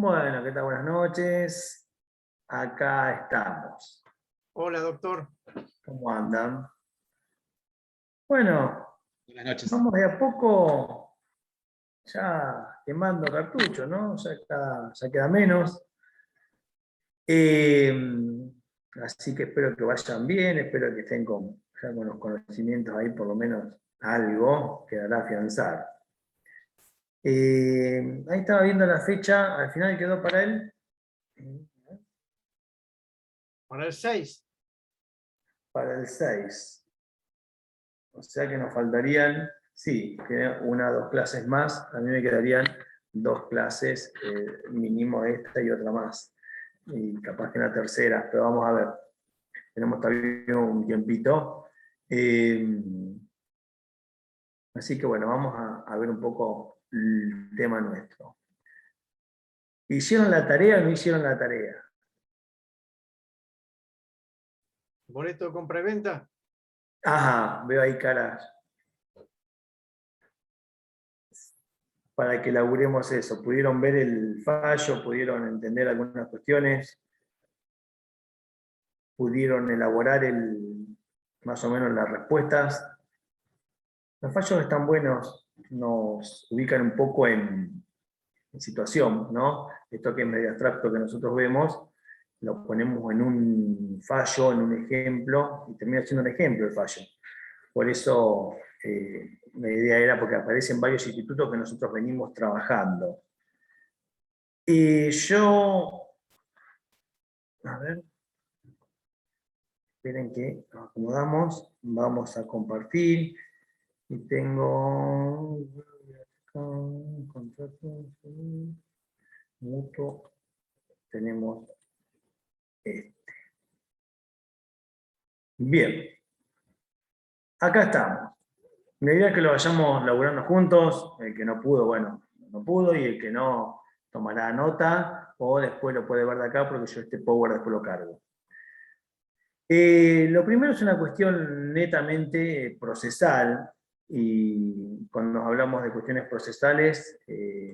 Bueno, ¿qué tal? Buenas noches. Acá estamos. Hola, doctor. ¿Cómo andan? Bueno, Buenas noches. vamos de a poco ya quemando cartucho, ¿no? Ya queda menos. Así que espero que vayan bien, espero que estén ya con los conocimientos ahí, por lo menos algo quedará afianzar. Ahí estaba viendo la fecha, al final quedó para él. Para el 6. Para el 6. O sea que nos faltarían, sí, una o dos clases más. A mí me quedarían dos clases, mínimo esta y otra más. Y capaz que una tercera, pero vamos a ver. Tenemos todavía un tiempito. Así que bueno, vamos a ver un poco el tema nuestro. ¿Hicieron la tarea o no hicieron la tarea? ¿Boleto de compra y venta? Ajá, veo ahí caras. Para que laburemos eso. ¿Pudieron ver el fallo? ¿Pudieron entender algunas cuestiones? ¿Pudieron elaborar más o menos las respuestas? Los fallos están buenos, nos ubican un poco en situación, ¿no? Esto que es medio abstracto que nosotros vemos, lo ponemos en un fallo, en un ejemplo, y termina siendo un ejemplo el fallo. Por eso la idea era porque aparecen varios institutos que nosotros venimos trabajando. Y a ver, esperen que nos acomodamos, vamos a compartir, y tengo contrato mutuo, tenemos este. Bien, acá estamos. La idea es que lo vayamos laburando juntos. El que no pudo, bueno, no pudo, y el que no tomará nota, o después lo puede ver de acá, porque yo este Power después lo cargo. Lo primero es una cuestión netamente procesal, y cuando hablamos de cuestiones procesales,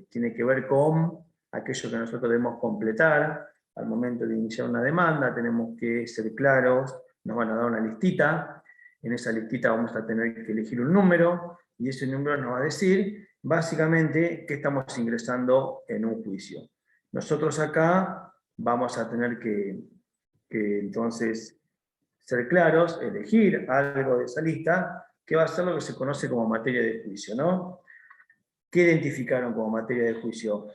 tiene que ver con aquello que nosotros debemos completar. Al momento de iniciar una demanda tenemos que ser claros, nos van a dar una listita, en esa listita vamos a tener que elegir un número, y ese número nos va a decir básicamente que estamos ingresando en un juicio. Nosotros acá vamos a tener que entonces ser claros, elegir algo de esa lista, que va a ser lo que se conoce como materia de juicio, ¿no? ¿Qué identificaron como materia de juicio?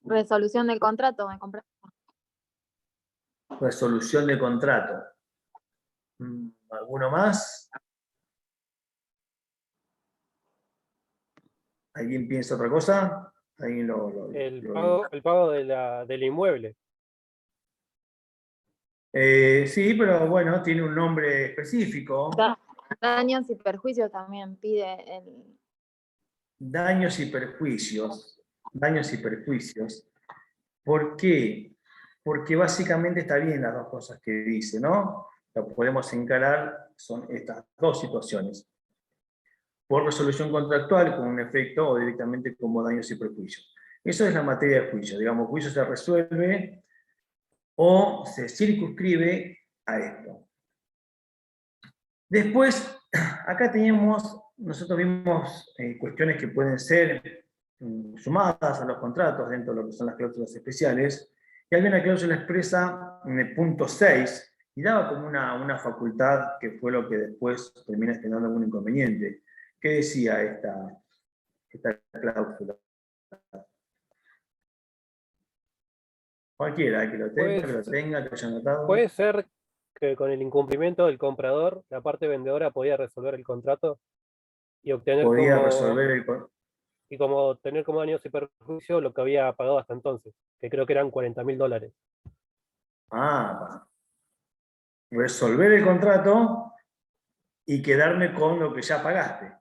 Resolución del contrato, me compré. Resolución de contrato. ¿Alguno más? ¿Alguien piensa otra cosa? ¿Alguien El pago del inmueble. Sí, pero bueno, tiene un nombre específico. Daños y perjuicios también pide el... Daños y perjuicios. Daños y perjuicios. ¿Por qué? Porque básicamente está bien las dos cosas que dice, ¿no? Lo podemos encarar, son estas dos situaciones. Por resolución contractual con un efecto, o directamente como daños y perjuicios. Eso es la materia de juicio. Digamos, juicio se resuelve o se circunscribe a esto. Después, acá nosotros vimos cuestiones que pueden ser sumadas a los contratos dentro de lo que son las cláusulas especiales, y había una cláusula expresa en el punto 6, y daba como una facultad que fue lo que después termina generando algún inconveniente. ¿Qué decía esta cláusula? Cualquiera que lo tenga, que haya notado. ¿Puede ser que con el incumplimiento del comprador, la parte vendedora podía resolver el contrato y obtener tener como daños y perjuicios lo que había pagado hasta entonces, que creo que eran $40.000? Resolver el contrato y quedarme con lo que ya pagaste,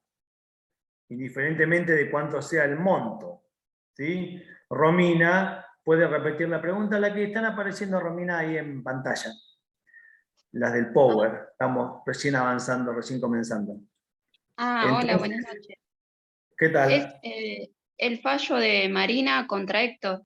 indiferentemente de cuánto sea el monto, ¿sí? Romina, ¿puede repetir la pregunta? La que están apareciendo, Romina, ahí en pantalla. Las del Power. Estamos recién avanzando, recién comenzando. Ah, hola, Entonces, buenas noches. ¿qué Es tal? el fallo de Marina contra Héctor.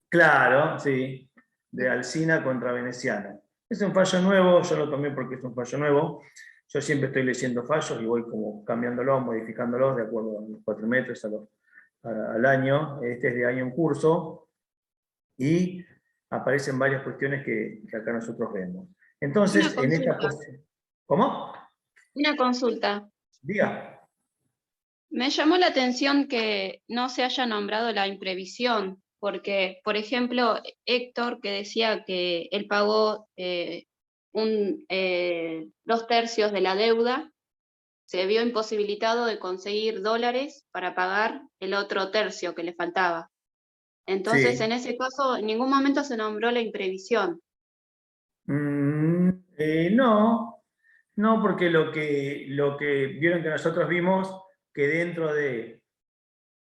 Claro, sí, de Alsina contra Veneciana. Es un fallo nuevo, yo lo tomé porque es un fallo nuevo. Yo siempre estoy leyendo fallos y voy como cambiándolos, modificándolos de acuerdo a los cuatrimestres, al año. Este es de año en curso y aparecen varias cuestiones que acá nosotros vemos. Una Entonces, en esta consulta, posición... ¿Cómo? una consulta. Diga. Me llamó la atención que no se haya nombrado la imprevisión, porque, por ejemplo, Héctor, que decía que él pagó 2/3 de la deuda, se vio imposibilitado de conseguir dólares para pagar el otro tercio que le faltaba. Entonces, en Sí. ese caso, en ningún momento se nombró la imprevisión. No, no, porque lo que vieron que nosotros vimos que dentro de,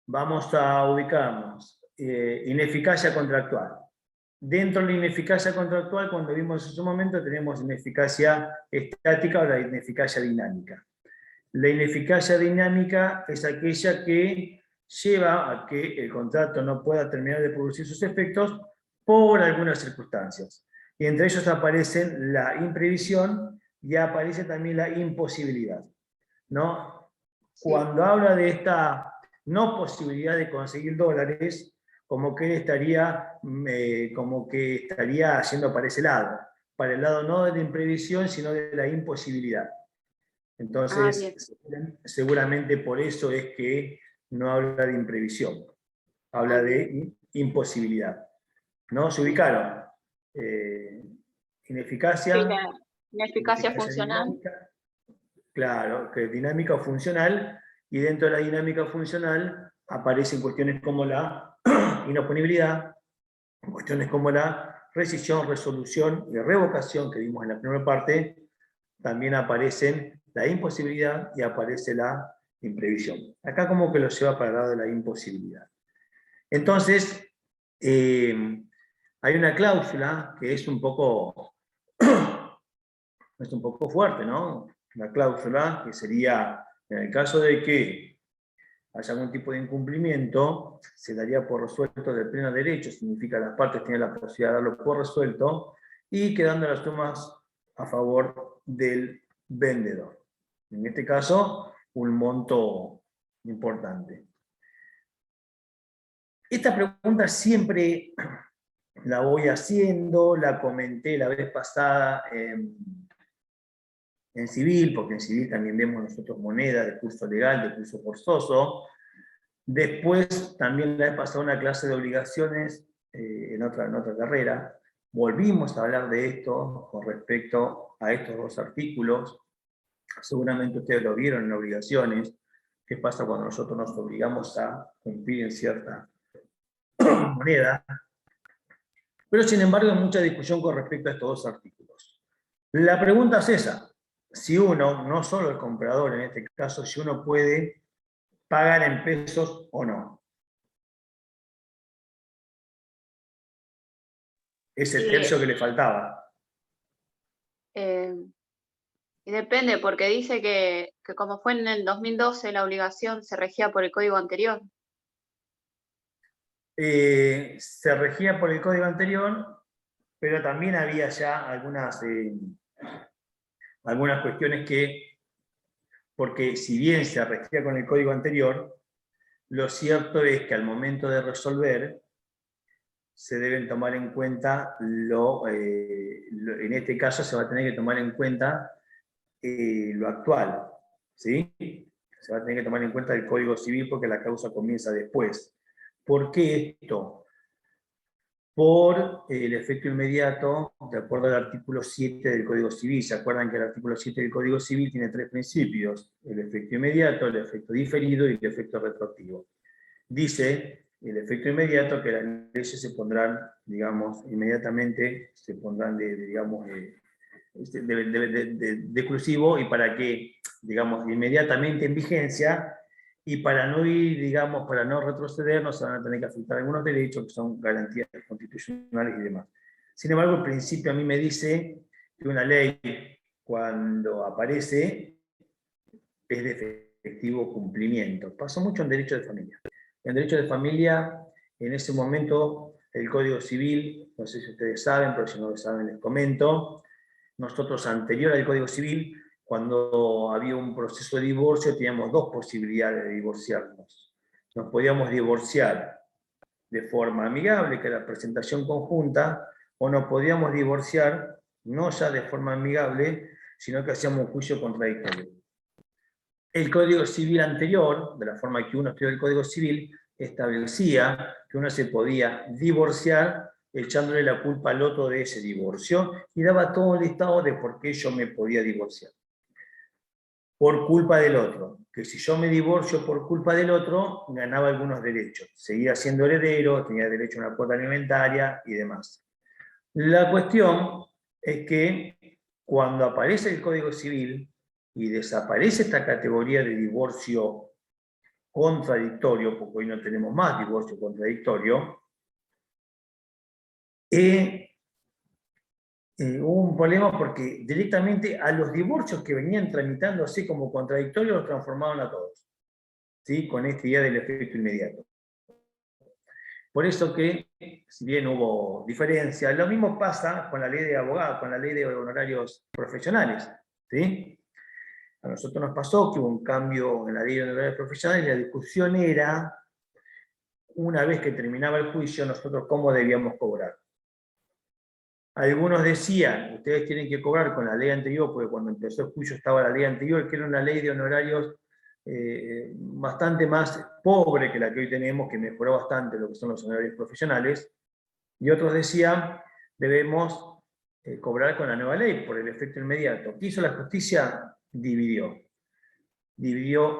vamos a ubicarnos, ineficacia contractual. Dentro de la ineficacia contractual, cuando vimos en su momento, tenemos ineficacia estática o la ineficacia dinámica. La ineficacia dinámica es aquella que lleva a que el contrato no pueda terminar de producir sus efectos por algunas circunstancias. Y entre ellos aparecen la imprevisión y aparece también la imposibilidad, ¿no? Sí. Cuando habla de esta no posibilidad de conseguir dólares, como que estaría yendo para el lado no de la imprevisión, sino de la imposibilidad. Ah, Entonces, bien. seguramente por eso es que no habla de imprevisión, Ah, habla bien. de imposibilidad. ¿No? Se Bien. ubicaron. Sí, Ineficacia, la eficacia ineficacia funcional. dinámica, claro, que es dinámica o funcional, y dentro de la dinámica funcional aparecen cuestiones como la inoponibilidad, cuestiones como la rescisión, resolución y revocación que vimos en la primera parte, también aparecen la imposibilidad y aparece la imprevisión. Acá como que lo lleva para el lado de la imposibilidad. Entonces, hay una cláusula que es un poco fuerte, ¿no? La cláusula que sería, en el caso de que haya algún tipo de incumplimiento, se daría por resuelto de pleno derecho, significa que las partes tienen la posibilidad de darlo por resuelto, y quedando las sumas a favor del vendedor. En este caso, un monto importante. Esta pregunta siempre la voy haciendo, la comenté la vez pasada en civil, porque en civil también vemos nosotros monedas de curso legal, de curso forzoso. Después también la vez pasada una clase de obligaciones en otra carrera. Volvimos a hablar de esto con respecto a estos dos artículos. Seguramente ustedes lo vieron en obligaciones. ¿Qué pasa cuando nosotros nos obligamos a cumplir en cierta moneda? Pero sin embargo hay mucha discusión con respecto a estos dos artículos. La pregunta es esa, si uno, no solo el comprador en este caso, si uno puede pagar en pesos o no. Ese Y, tercio que le faltaba. eh, y depende, porque dice que como fue en el 2012 la obligación se regía por el código anterior. Se regía por el código anterior, pero también había ya algunas cuestiones que, porque si bien se regía con el código anterior, lo cierto es que al momento de resolver se deben tomar en cuenta en este caso se va a tener que tomar en cuenta lo actual, ¿sí? Se va a tener que tomar en cuenta el Código Civil porque la causa comienza después. ¿Por qué esto? Por el efecto inmediato, de acuerdo al artículo 7 del Código Civil. ¿Se acuerdan que el artículo 7 del Código Civil tiene tres principios? El efecto inmediato, el efecto diferido y el efecto retroactivo. Dice el efecto inmediato que las leyes se pondrán, digamos, inmediatamente, se pondrán de exclusivo y para que, digamos, inmediatamente en vigencia y para no ir, digamos, para no retroceder, no se van a tener que afectar algunos derechos que son garantías constitucionales y demás. Sin embargo, el principio a mí me dice que una ley, cuando aparece, es de efectivo cumplimiento. Pasó mucho en derecho de familia. En derecho de familia, en ese momento, el Código Civil, no sé si ustedes saben, pero si no lo saben les comento, nosotros anterior al Código Civil, cuando había un proceso de divorcio, teníamos dos posibilidades de divorciarnos. Nos podíamos divorciar de forma amigable, que era la presentación conjunta, o nos podíamos divorciar, no ya de forma amigable, sino que hacíamos un juicio contradictorio. El Código Civil anterior, de la forma que uno estudió el Código Civil, establecía que uno se podía divorciar echándole la culpa al otro de ese divorcio, y daba todo el listado de por qué yo me podía divorciar. Por culpa del otro, que si yo me divorcio por culpa del otro, ganaba algunos derechos. Seguía siendo heredero, tenía derecho a una cuota alimentaria y demás. La cuestión es que cuando aparece el Código Civil y desaparece esta categoría de divorcio contradictorio, porque hoy no tenemos más divorcio contradictorio, hubo un problema porque directamente a los divorcios que venían tramitándose como contradictorios los transformaron a todos, ¿sí? Con esta idea del efecto inmediato. Por eso que, si bien hubo diferencia, lo mismo pasa con la ley de abogados, con la ley de honorarios profesionales, ¿sí? A nosotros nos pasó que hubo un cambio en la ley de honorarios profesionales y la discusión era, una vez que terminaba el juicio, nosotros cómo debíamos cobrar. Algunos decían, ustedes tienen que cobrar con la ley anterior, porque cuando empezó el juicio estaba la ley anterior, que era una ley de honorarios bastante más pobre que la que hoy tenemos, que mejoró bastante lo que son los honorarios profesionales. Y otros decían, debemos cobrar con la nueva ley, por el efecto inmediato. ¿Qué hizo la justicia? Dividió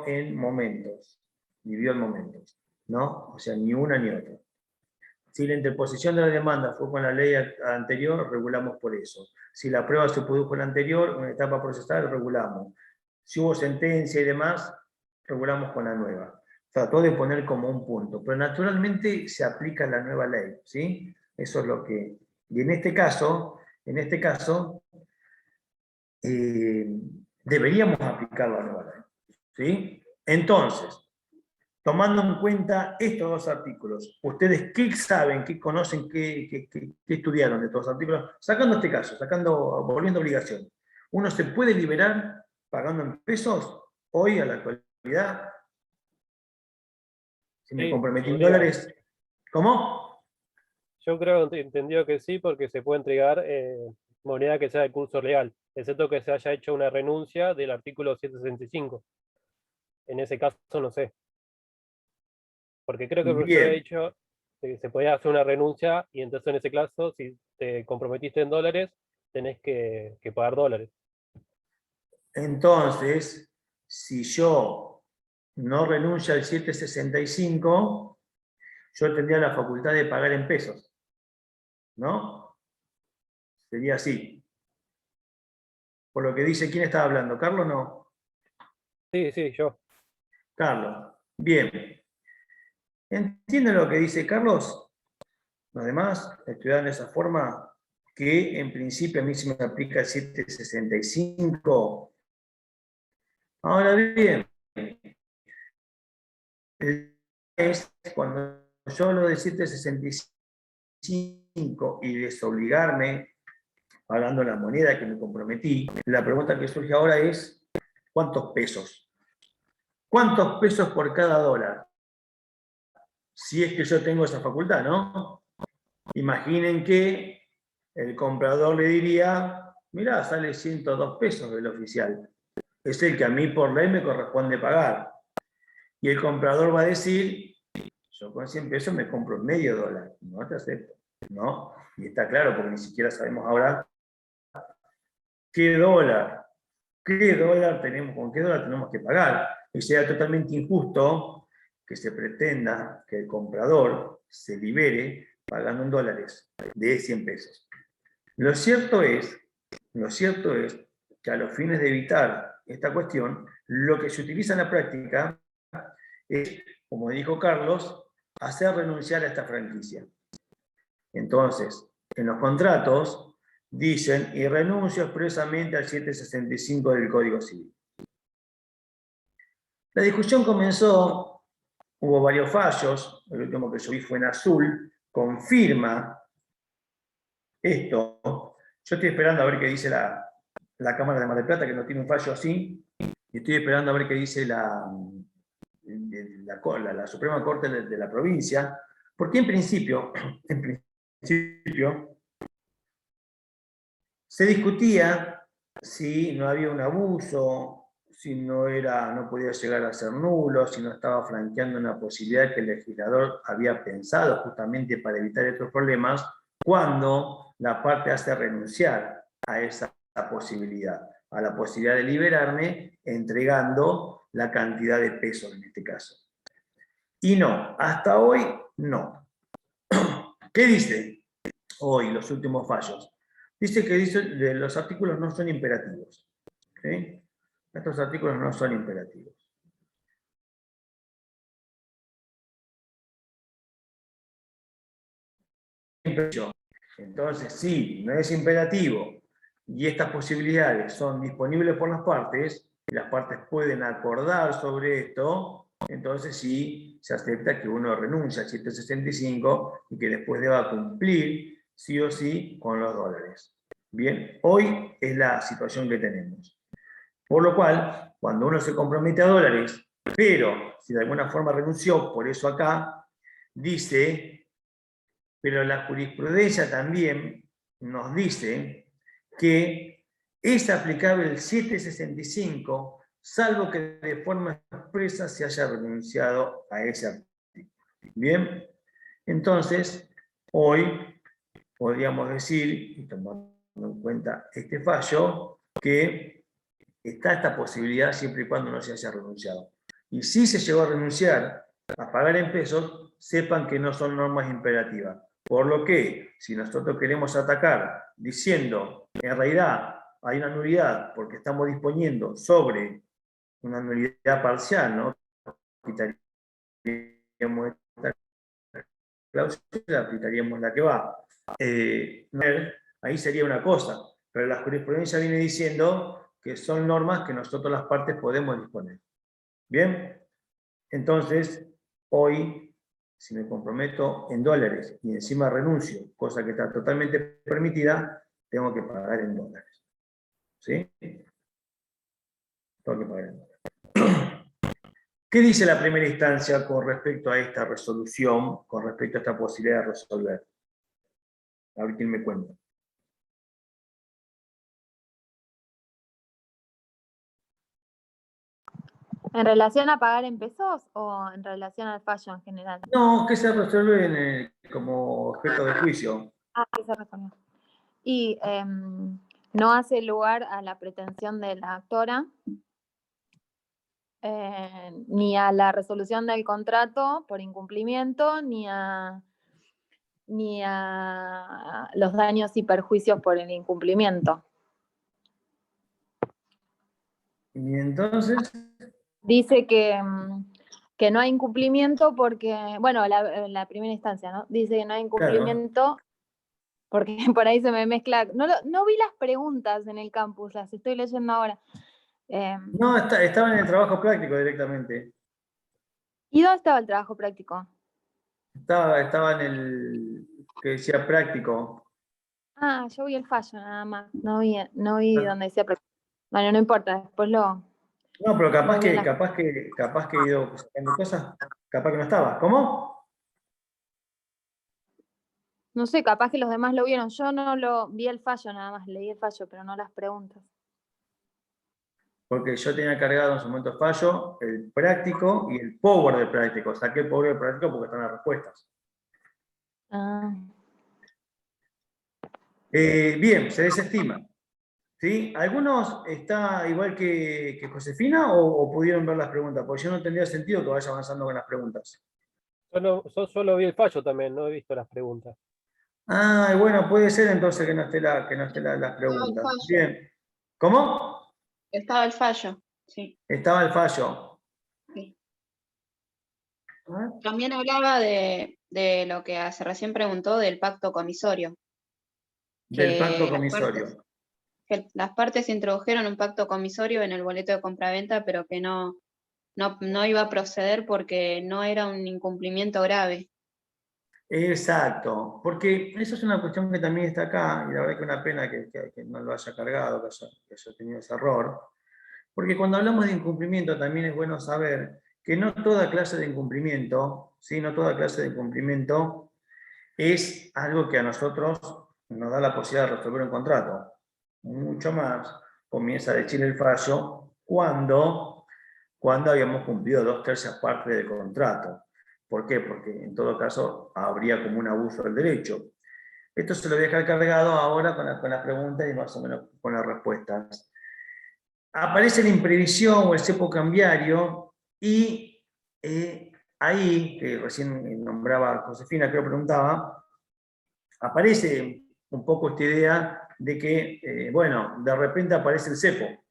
en momentos, ¿no? O sea, ni una ni otra. Si la interposición de la demanda fue con la ley anterior, regulamos por eso. Si la prueba se produjo en la anterior, una etapa procesal, regulamos. Si hubo sentencia y demás, regulamos con la nueva. Trató de poner como un punto, pero naturalmente se aplica la nueva ley, ¿sí? Eso es lo que... Y en este caso, deberíamos aplicar la nueva ley, ¿sí? Entonces, tomando en cuenta estos dos artículos, ¿ustedes qué saben, qué conocen, qué estudiaron de estos artículos? Sacando este caso, volviendo a obligación. ¿Uno se puede liberar pagando en pesos hoy a la actualidad? Si me Sí, comprometí en podría. dólares, ¿cómo? Yo creo entendido que sí, porque se puede entregar moneda que sea de curso legal, excepto que se haya hecho una renuncia del artículo 765. En ese caso no sé. Porque creo que el profesor había Bien, dicho que se podía hacer una renuncia y entonces en ese caso, si te comprometiste en dólares, tenés que pagar dólares. entonces, si yo no renuncio al 765, yo tendría la facultad de pagar en pesos, ¿no? Sería así. Por lo que dice, ¿quién estaba hablando? ¿Carlos o no? Sí, yo. Carlos. Bien. ¿Entienden lo que dice Carlos? Los demás estudiaron de esa forma, que en principio a mí se me aplica el 765. Ahora bien, es cuando yo hablo del 765 y desobligarme pagando la moneda que me comprometí, la pregunta que surge ahora es, ¿cuántos pesos? ¿Cuántos pesos por cada dólar? Si es que yo tengo esa facultad, ¿no? Imaginen que el comprador le diría, mirá, sale 102 pesos del oficial. Es el que a mí por ley me corresponde pagar. Y el comprador va a decir, yo con 100 pesos me compro medio dólar. No te acepto, ¿no? Y está claro, porque ni siquiera sabemos ahora qué dólar tenemos, con qué dólar tenemos que pagar. Y sería totalmente injusto que se pretenda que el comprador se libere pagando en dólares de 100 pesos. Lo cierto es que a los fines de evitar esta cuestión, lo que se utiliza en la práctica es, como dijo Carlos, hacer renunciar a esta franquicia. Entonces, en los contratos dicen, y renuncio expresamente al 765 del Código Civil. La discusión comenzó, hubo varios fallos, el último que yo vi fue en azul, confirma esto. Yo estoy esperando a ver qué dice la Cámara de Mar del Plata, que no tiene un fallo así, y estoy esperando a ver qué dice la Suprema Corte de la provincia, porque en principio se discutía si no había un abuso, si no podía llegar a ser nulo, si no estaba franqueando una posibilidad que el legislador había pensado justamente para evitar estos problemas, cuando la parte hace renunciar a esa posibilidad, a la posibilidad de liberarme entregando la cantidad de pesos en este caso. Y no, hasta hoy no. ¿Qué dice hoy los últimos fallos? Dice que los artículos no son imperativos. ¿Sí? Estos artículos no son imperativos. Entonces, si no es imperativo y estas posibilidades son disponibles por las partes, y las partes pueden acordar sobre esto, entonces sí se acepta que uno renuncia al 765 y que después deba cumplir sí o sí con los dólares. Bien, hoy es la situación que tenemos. Por lo cual, cuando uno se compromete a dólares, pero si de alguna forma renunció, por eso acá dice, pero la jurisprudencia también nos dice que es aplicable el 765, salvo que de forma expresa se haya renunciado a ese artículo. Bien, entonces, hoy podríamos decir, y tomando en cuenta este fallo, que está esta posibilidad siempre y cuando no se haya renunciado. Y si se llegó a renunciar a pagar en pesos, sepan que no son normas imperativas. Por lo que, si nosotros queremos atacar diciendo, en realidad hay una nulidad porque estamos disponiendo sobre una nulidad parcial, ¿no? Quitaríamos esta cláusula, aplicaríamos la que va. Ahí sería una cosa, pero la jurisprudencia viene diciendo que son normas que nosotros las partes podemos disponer. ¿Bien? Entonces, hoy, si me comprometo en dólares y encima renuncio, cosa que está totalmente permitida, tengo que pagar en dólares. ¿Sí? Tengo que pagar en dólares. ¿Qué dice la primera instancia con respecto a esta resolución, con respecto a esta posibilidad de resolver? A ver quién me cuenta. ¿En relación a pagar en pesos o en relación al fallo en general? No, que se resuelve como objeto de juicio. Ah, que se resolvió. Y no hace lugar a la pretensión de la actora, ni a la resolución del contrato por incumplimiento, ni a los daños y perjuicios por el incumplimiento. Y entonces, Dice que no hay incumplimiento porque, bueno, la primera instancia, ¿no? Dice que no hay incumplimiento porque por ahí se me mezcla. No vi las preguntas en el campus, las estoy leyendo ahora. no, estaba en el trabajo práctico directamente. ¿Y dónde estaba el trabajo práctico? Estaba en el que decía práctico. Ah, yo vi el fallo nada más. No vi Ah. donde decía práctico. Bueno, no importa, después lo. No, pero capaz lo vi en que he ido sacando cosas, capaz que no estaba. ¿Cómo? No sé, capaz que los demás lo vieron. Yo no lo vi el fallo nada más, leí el fallo, pero no las preguntas. Porque yo tenía cargado en su momento fallo, el práctico y el power del práctico. Saqué el power del práctico porque están las respuestas. Ah. Bien, se desestima. ¿Sí? ¿Algunos está igual que Josefina o pudieron ver las preguntas? Porque yo no tendría sentido que vaya avanzando con las preguntas. Yo solo vi el fallo también, no he visto las preguntas. Ah, bueno, puede ser entonces que no esté las preguntas. Bien. ¿Cómo? Estaba el fallo, sí. Estaba el fallo. Sí. ¿Ah? También hablaba de lo que hace recién preguntó del pacto comisorio. Del pacto Que comisorio. las partes introdujeron un pacto comisorio en el boleto de compraventa, pero que no no iba a proceder porque no era un incumplimiento grave. Exacto, porque eso es una cuestión que también está acá, y la verdad que una pena que no lo haya cargado, que haya tenido ese error, porque cuando hablamos de incumplimiento también es bueno saber que no toda clase de incumplimiento, ¿sí? No toda clase de incumplimiento es algo que a nosotros nos da la posibilidad de resolver un contrato. Mucho más comienza a decir el fallo cuando habíamos cumplido 2/3 partes del contrato. ¿Por qué? Porque en todo caso habría como un abuso del derecho. Esto se lo voy a dejar cargado ahora con las preguntas y más o menos con las respuestas. Aparece la imprevisión o el cepo cambiario y ahí, que recién nombraba Josefina, que lo preguntaba, aparece un poco esta idea de que, bueno, de repente aparece el cepo.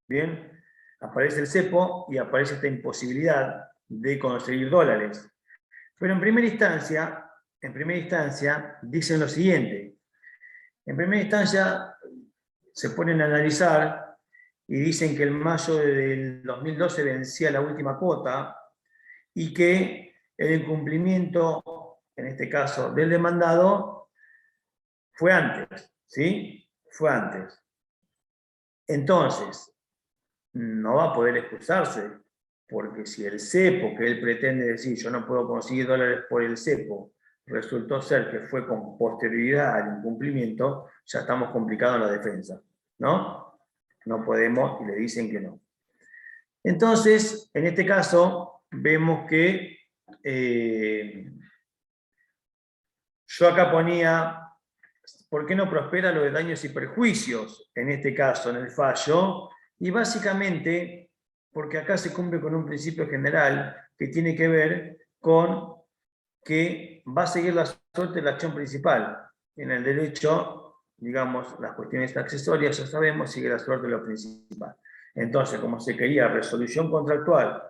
Bien, aparece el cepo y aparece esta imposibilidad de conseguir dólares. Pero en primera instancia dicen lo siguiente. En primera instancia se ponen a analizar y dicen que en mayo del 2012 vencía la última cuota y que el incumplimiento, en este caso del demandado, fue antes, ¿sí? Fue antes. Entonces, no va a poder excusarse, porque si el cepo que él pretende decir, yo no puedo conseguir dólares por el cepo, resultó ser que fue con posterioridad al incumplimiento, ya estamos complicados en la defensa, ¿no? No podemos y le dicen que no. Entonces, en este caso, vemos que yo acá ponía, ¿por qué no prospera lo de daños y perjuicios? En este caso, en el fallo, y básicamente, porque acá se cumple con un principio general que tiene que ver con que va a seguir la suerte de la acción principal. En el derecho, digamos, las cuestiones accesorias, ya sabemos, sigue la suerte de lo principal. Entonces, como se quería resolución contractual,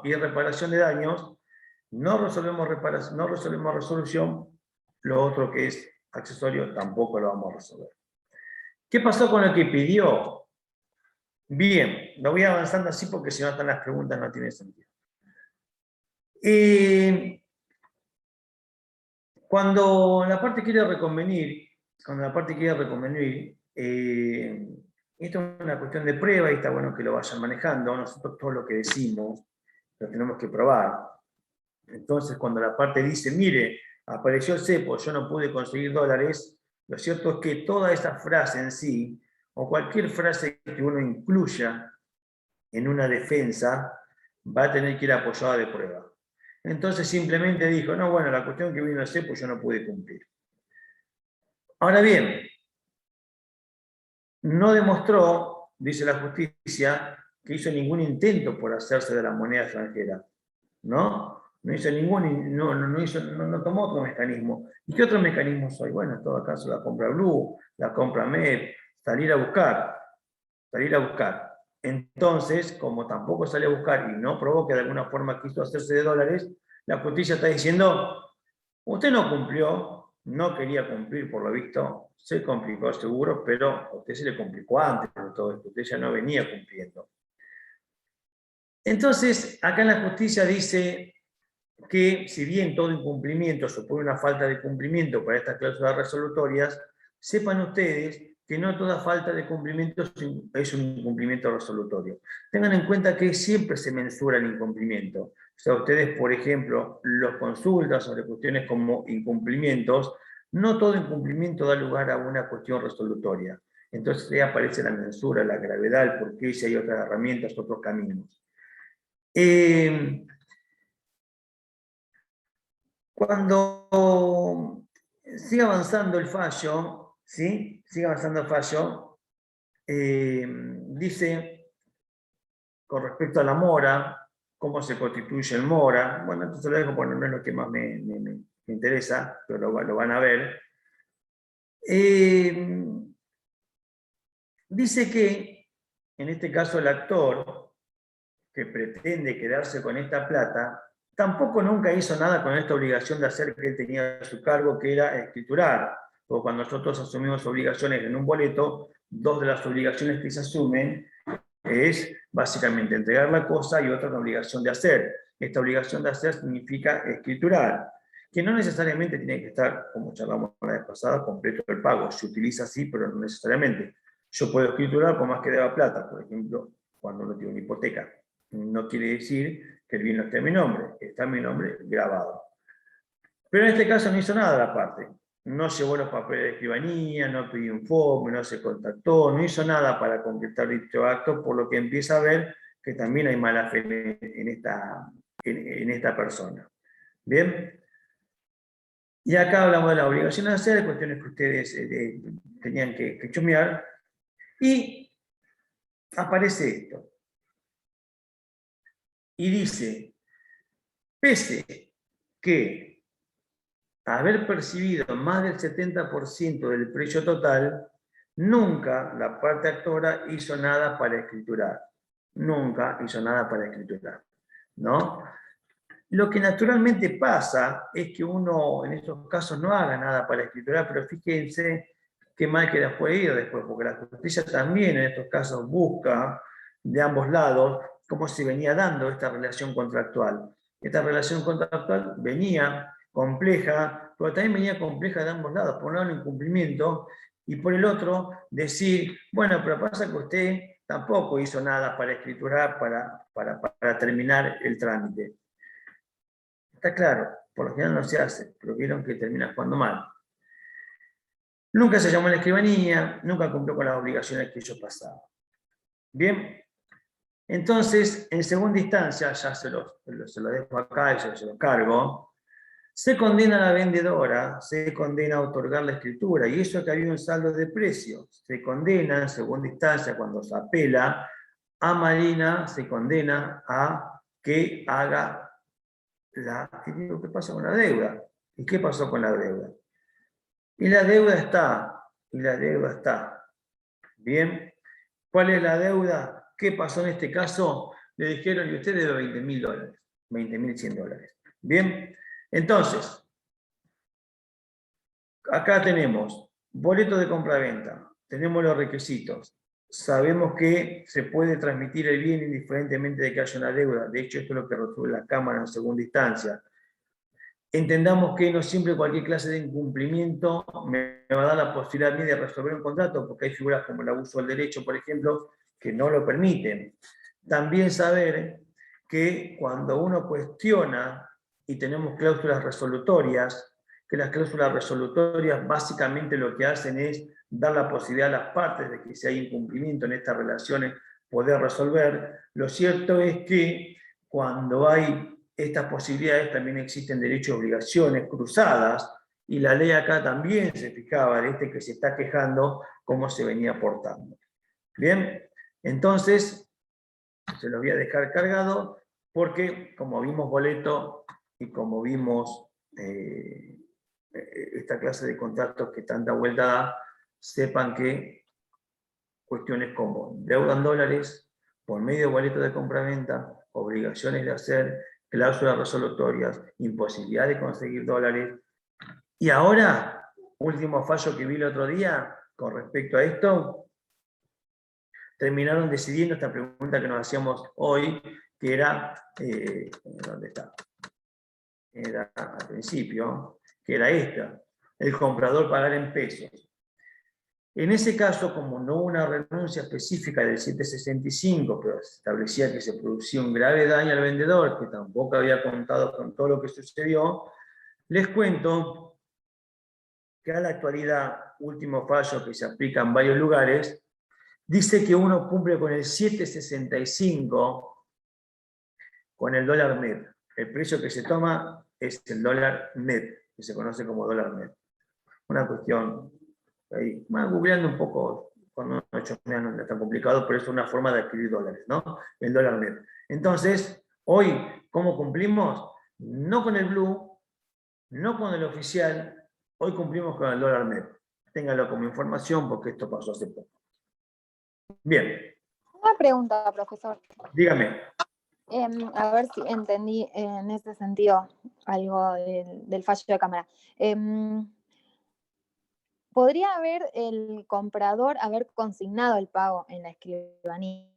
y reparación de daños, no resolvemos resolución, lo otro que es accesorio tampoco lo vamos a resolver. ¿Qué pasó con lo que pidió? Bien, lo voy avanzando así porque si no están las preguntas no tiene sentido. Cuando la parte quiere reconvenir, esto es una cuestión de prueba y está bueno que lo vayan manejando. Nosotros todo lo que decimos lo tenemos que probar. Entonces, cuando la parte dice, mire, apareció el cepo, yo no pude conseguir dólares, lo cierto es que toda esa frase en sí, o cualquier frase que uno incluya en una defensa, va a tener que ir apoyada de prueba. Entonces simplemente dijo, no, bueno, la cuestión que vino el cepo yo no pude cumplir. Ahora bien, no demostró, dice la justicia, que hizo ningún intento por hacerse de la moneda extranjera, ¿no? No hizo no tomó otro mecanismo. ¿Y qué otro mecanismo hay? Bueno, en todo caso la compra Blue, la compra MEP, salir a buscar. Entonces, como tampoco salió a buscar y no probó que de alguna forma quiso hacerse de dólares, la justicia está diciendo, usted no cumplió, no quería cumplir por lo visto, se complicó seguro, pero a usted se le complicó antes de todo esto, usted ya no venía cumpliendo. Entonces, acá en la justicia dice que si bien todo incumplimiento supone una falta de cumplimiento para estas cláusulas resolutorias, sepan ustedes que no toda falta de cumplimiento es un incumplimiento resolutorio. Tengan en cuenta que siempre se mensura el incumplimiento. O sea, ustedes, por ejemplo, los consultan sobre cuestiones como incumplimientos, no todo incumplimiento da lugar a una cuestión resolutoria. Entonces ahí aparece la mensura, la gravedad, el porqué, si hay otras herramientas, otros caminos. Cuando sigue avanzando el fallo, ¿sí? Dice, con respecto a la mora, cómo se constituye el mora. Bueno, entonces lo dejo porque no es lo que más me interesa, pero lo van a ver. Dice que, en este caso, el actor que pretende quedarse con esta plata, tampoco nunca hizo nada con esta obligación de hacer que él tenía a su cargo, que era escriturar. Porque cuando nosotros asumimos obligaciones en un boleto, dos de las obligaciones que se asumen es básicamente entregar la cosa y otra una obligación de hacer. Esta obligación de hacer significa escriturar, que no necesariamente tiene que estar, como charlamos la vez pasada, completo el pago. Se utiliza así, pero no necesariamente. Yo puedo escriturar por más que deba plata, por ejemplo, cuando no tengo una hipoteca. No quiere decir que el bien no esté a mi nombre, está a mi nombre grabado. Pero en este caso no hizo nada la parte. No llevó los papeles de escribanía, no pidió informe, no se contactó, no hizo nada para completar dicho acto, por lo que empieza a ver que también hay mala fe en esta persona. ¿Bien? Y acá hablamos de la obligación de hacer, cuestiones que ustedes tenían que chusmear, y aparece esto. Y dice, pese que haber percibido más del 70% del precio total, nunca la parte actora hizo nada para escriturar. Nunca hizo nada para escriturar, ¿no? Lo que naturalmente pasa es que uno en estos casos no haga nada para escriturar, pero fíjense qué mal que les puede ir después, porque la justicia también en estos casos busca de ambos lados cómo se venía dando esta relación contractual. Esta relación contractual venía compleja, pero también venía compleja de ambos lados. Por un lado, el incumplimiento, y por el otro, decir, bueno, pero pasa que usted tampoco hizo nada para escriturar, para terminar el trámite. Está claro, por lo general no se hace, pero vieron que termina jugando mal. Nunca se llamó a la escribanía, nunca cumplió con las obligaciones que ellos pasaban. Bien, entonces, en segunda instancia, ya se lo dejo acá y se lo cargo, se condena a la vendedora, se condena a otorgar la escritura, y eso que había un saldo de precios. Se condena en segunda instancia, cuando se apela, a Marina se condena a que haga y digo, ¿qué pasa con la deuda? ¿Y qué pasó con la deuda? Y la deuda está. Bien, ¿cuál es la deuda? ¿Qué pasó en este caso? Le dijeron, y usted debe $20.000, $20.100. Bien, entonces, acá tenemos boleto de compra-venta, tenemos los requisitos, sabemos que se puede transmitir el bien indiferentemente de que haya una deuda. De hecho, esto es lo que resuelve la Cámara en segunda instancia. Entendamos que no siempre cualquier clase de incumplimiento me va a dar la posibilidad a mí de resolver un contrato, porque hay figuras como el abuso del derecho, por ejemplo, que no lo permiten. También saber que cuando uno cuestiona y tenemos cláusulas resolutorias, que las cláusulas resolutorias básicamente lo que hacen es dar la posibilidad a las partes de que si hay incumplimiento en estas relaciones poder resolver. Lo cierto es que cuando hay estas posibilidades también existen derechos y obligaciones cruzadas, y la ley acá también se fijaba de este que se está quejando cómo se venía portando. Bien, entonces se lo voy a dejar cargado porque como vimos boleto y como vimos esta clase de contratos que tanta vuelta da, sepan que cuestiones como deuda en dólares, por medio de boleto de compra-venta, obligaciones de hacer, cláusulas resolutorias, imposibilidad de conseguir dólares. Y ahora, último fallo que vi el otro día con respecto a esto, terminaron decidiendo esta pregunta que nos hacíamos hoy, que era, ¿dónde está? Era al principio, que era esta, el comprador pagar en pesos. En ese caso, como no hubo una renuncia específica del 765, pero se establecía que se producía un grave daño al vendedor, que tampoco había contado con todo lo que sucedió, les cuento que a la actualidad, último fallo que se aplica en varios lugares, dice que uno cumple con el 765 con el dólar net. El precio que se toma es el dólar net, que se conoce como dólar net. Una cuestión, ahí, googleando un poco, cuando no es tan complicado, pero es una forma de adquirir dólares, ¿no? El dólar net. Entonces, hoy, ¿cómo cumplimos? No con el blue, no con el oficial, hoy cumplimos con el dólar net. Ténganlo como información porque esto pasó hace poco. Bien. Una pregunta, profesor. Dígame. A ver si entendí en ese sentido algo del fallo de cámara. ¿Podría el comprador haber consignado el pago en la escribanía?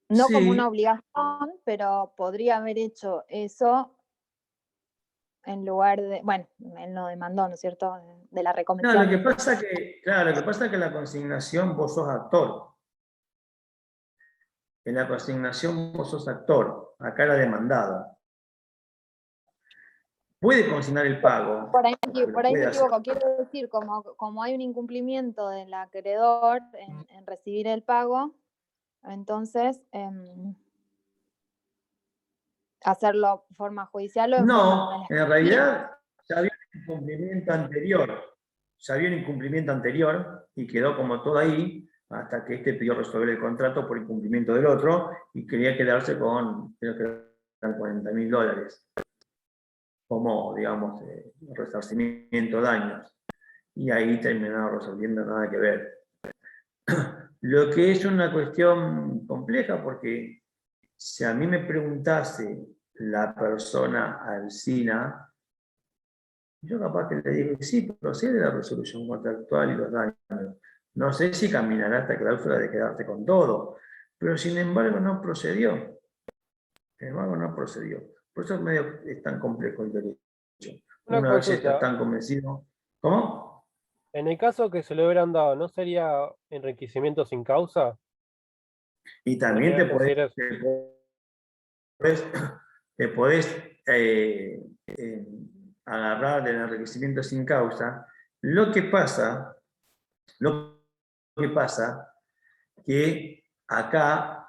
no como Sí. una obligación, pero podría haber hecho eso en lugar de, bueno, él no demandó, ¿no es cierto?, de la No, recomendación. lo que pasa que, claro, lo que pasa es que en la consignación vos sos actor. En la consignación vos sos actor, acá era demandado. Puede consignar el pago. Por ahí lo me puede hacer. equivoco, quiero decir, como hay un incumplimiento del acreedor en recibir el pago, entonces hacerlo en forma judicial o en forma No, en administrativa. realidad ya había un incumplimiento anterior. Ya había un incumplimiento anterior y quedó como todo ahí hasta que este pidió resolver el contrato por incumplimiento del otro y quería quedarse con, creo que eran $40.000 como, digamos, resarcimiento de daños. Y ahí terminaron resolviendo, nada que ver. Lo que es una cuestión compleja porque si a mí me preguntase la persona Alsina, yo capaz que le digo, sí, procede la resolución contractual y los daños. No sé si caminará esta cláusula de quedarte con todo, pero sin embargo no procedió. Sin embargo no procedió. Por eso es tan complejo el derecho. Una Una vez está consulta. tan convencido. ¿Cómo? En el caso que se le hubieran dado, ¿no sería enriquecimiento sin causa? Y también ¿Podría considerar? podés, te podés agarrar del enriquecimiento sin causa. Lo que pasa que acá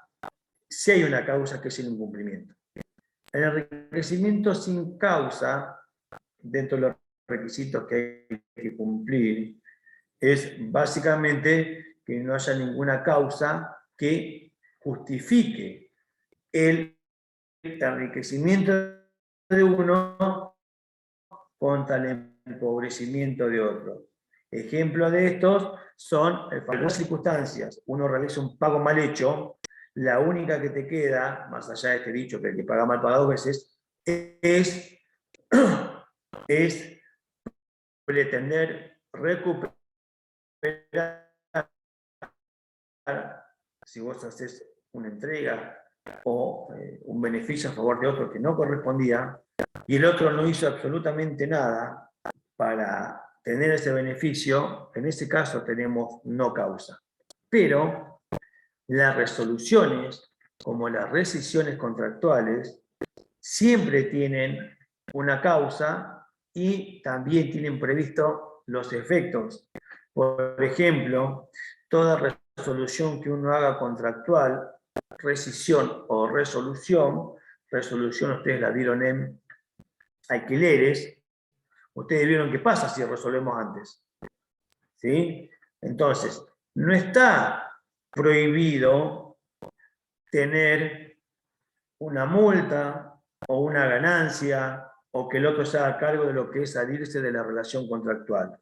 sí hay una causa que es el incumplimiento. El enriquecimiento sin causa, dentro de los requisitos que hay que cumplir, es básicamente que no haya ninguna causa que justifique el enriquecimiento de uno contra el empobrecimiento de otro. Ejemplo de estos son algunas circunstancias. Uno realiza un pago mal hecho, la única que te queda, más allá de este dicho que el que paga mal paga 2 veces, es pretender recuperar si vos haces una entrega o un beneficio a favor de otro que no correspondía y el otro no hizo absolutamente nada para tener ese beneficio, en ese caso tenemos no causa. Pero las resoluciones, como las rescisiones contractuales, siempre tienen una causa y también tienen previsto los efectos. Por ejemplo, toda resolución que uno haga contractual, rescisión o resolución ustedes la vieron en alquileres, ustedes vieron qué pasa si resolvemos antes. ¿Sí? Entonces, no está prohibido tener una multa o una ganancia o que el otro se haga cargo de lo que es salirse de la relación contractual.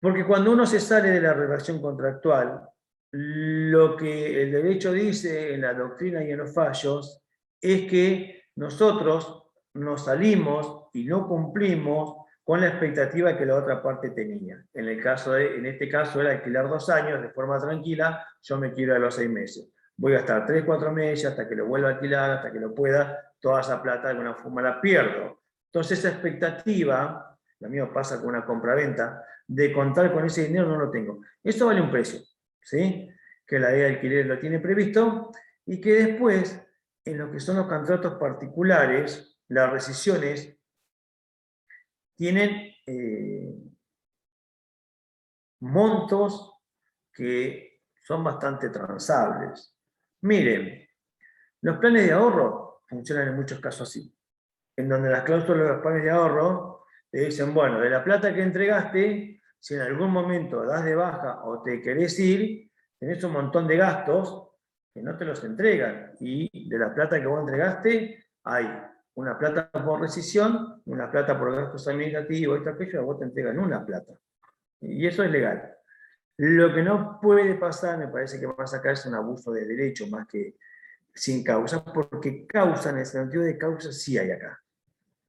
Porque cuando uno se sale de la relación contractual, lo que el derecho dice en la doctrina y en los fallos es que nosotros nos salimos y no cumplimos con la expectativa que la otra parte tenía. En este caso era alquilar 2 años de forma tranquila, yo me quiero a los 6 meses. Voy a estar 3, 4 meses hasta que lo vuelva a alquilar, hasta que lo pueda, toda esa plata de alguna forma la pierdo. Entonces esa expectativa, lo mío pasa con una compraventa, de contar con ese dinero no lo tengo. Eso vale un precio, ¿sí? Que la ley de alquiler lo tiene previsto y que después, en lo que son los contratos particulares, las rescisiones tienen montos que son bastante transables. Miren, los planes de ahorro funcionan en muchos casos así, en donde las cláusulas de los planes de ahorro te dicen, bueno, de la plata que entregaste, si en algún momento das de baja o te querés ir, tenés un montón de gastos que no te los entregan. Y de la plata que vos entregaste, hay una plata por rescisión, una plata por gastos administrativos, esto, aquello, vos te entregan una plata. Y eso es legal. Lo que no puede pasar, me parece que más acá es un abuso de derecho, más que sin causa, porque causa, en el sentido de causa, sí hay acá.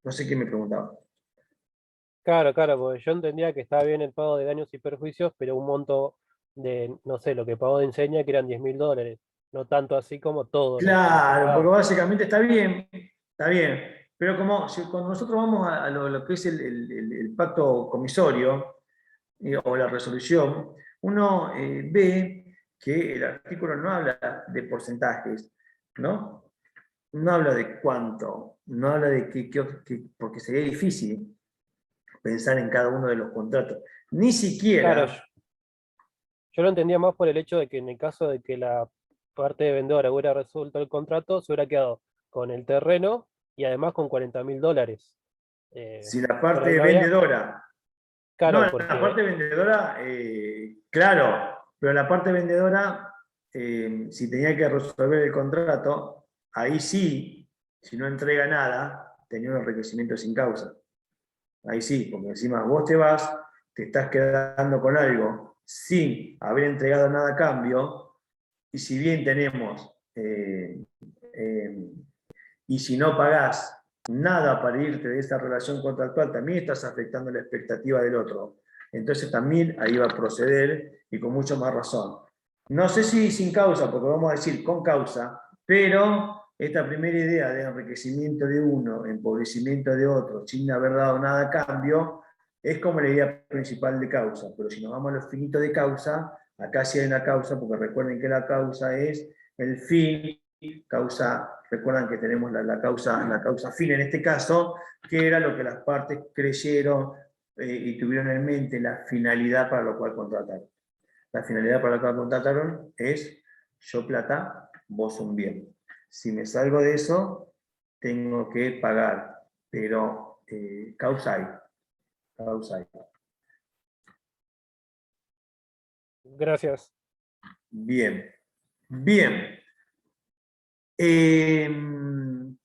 No sé qué me preguntaba. Claro, porque yo entendía que estaba bien el pago de daños y perjuicios, pero un monto de, no sé, lo que pagó de enseña, que eran $10.000. no tanto así como todo. Claro, porque básicamente está bien, pero como cuando nosotros vamos a lo que es el pacto comisorio o la resolución, uno ve que el artículo no habla de porcentajes, ¿no? No habla de cuánto, no habla de porque sería difícil pensar en cada uno de los contratos. Ni siquiera... Claro, yo lo entendía más por el hecho de que en el caso de que la parte vendedora hubiera resuelto el contrato, se hubiera quedado con el terreno y además con $40.000. Si la pero parte no había, vendedora... No, claro, la parte porque, vendedora, claro, pero la parte vendedora, si tenía que resolver el contrato, ahí sí, si no entrega nada, tenía un enriquecimiento sin causa. Ahí sí, porque encima vos te vas, te estás quedando con algo sin haber entregado nada a cambio, y si bien tenemos, y si no pagás nada para irte de esa relación contractual, también estás afectando la expectativa del otro. Entonces también ahí va a proceder, y con mucho más razón. No sé si sin causa, porque vamos a decir con causa, pero esta primera idea de enriquecimiento de uno, empobrecimiento de otro, sin haber dado nada a cambio, es como la idea principal de causa. Pero si nos vamos a lo finito de causa, acá sí hay una causa, porque recuerden que la causa es el fin, causa, recuerdan que tenemos la causa fin en este caso, que era lo que las partes creyeron y tuvieron en mente la finalidad para lo cual contrataron. La finalidad para la cual contrataron es yo plata, vos un bien. Si me salgo de eso, tengo que pagar, pero causa hay. Causa hay. gracias. Bien. Bien. ¿Qué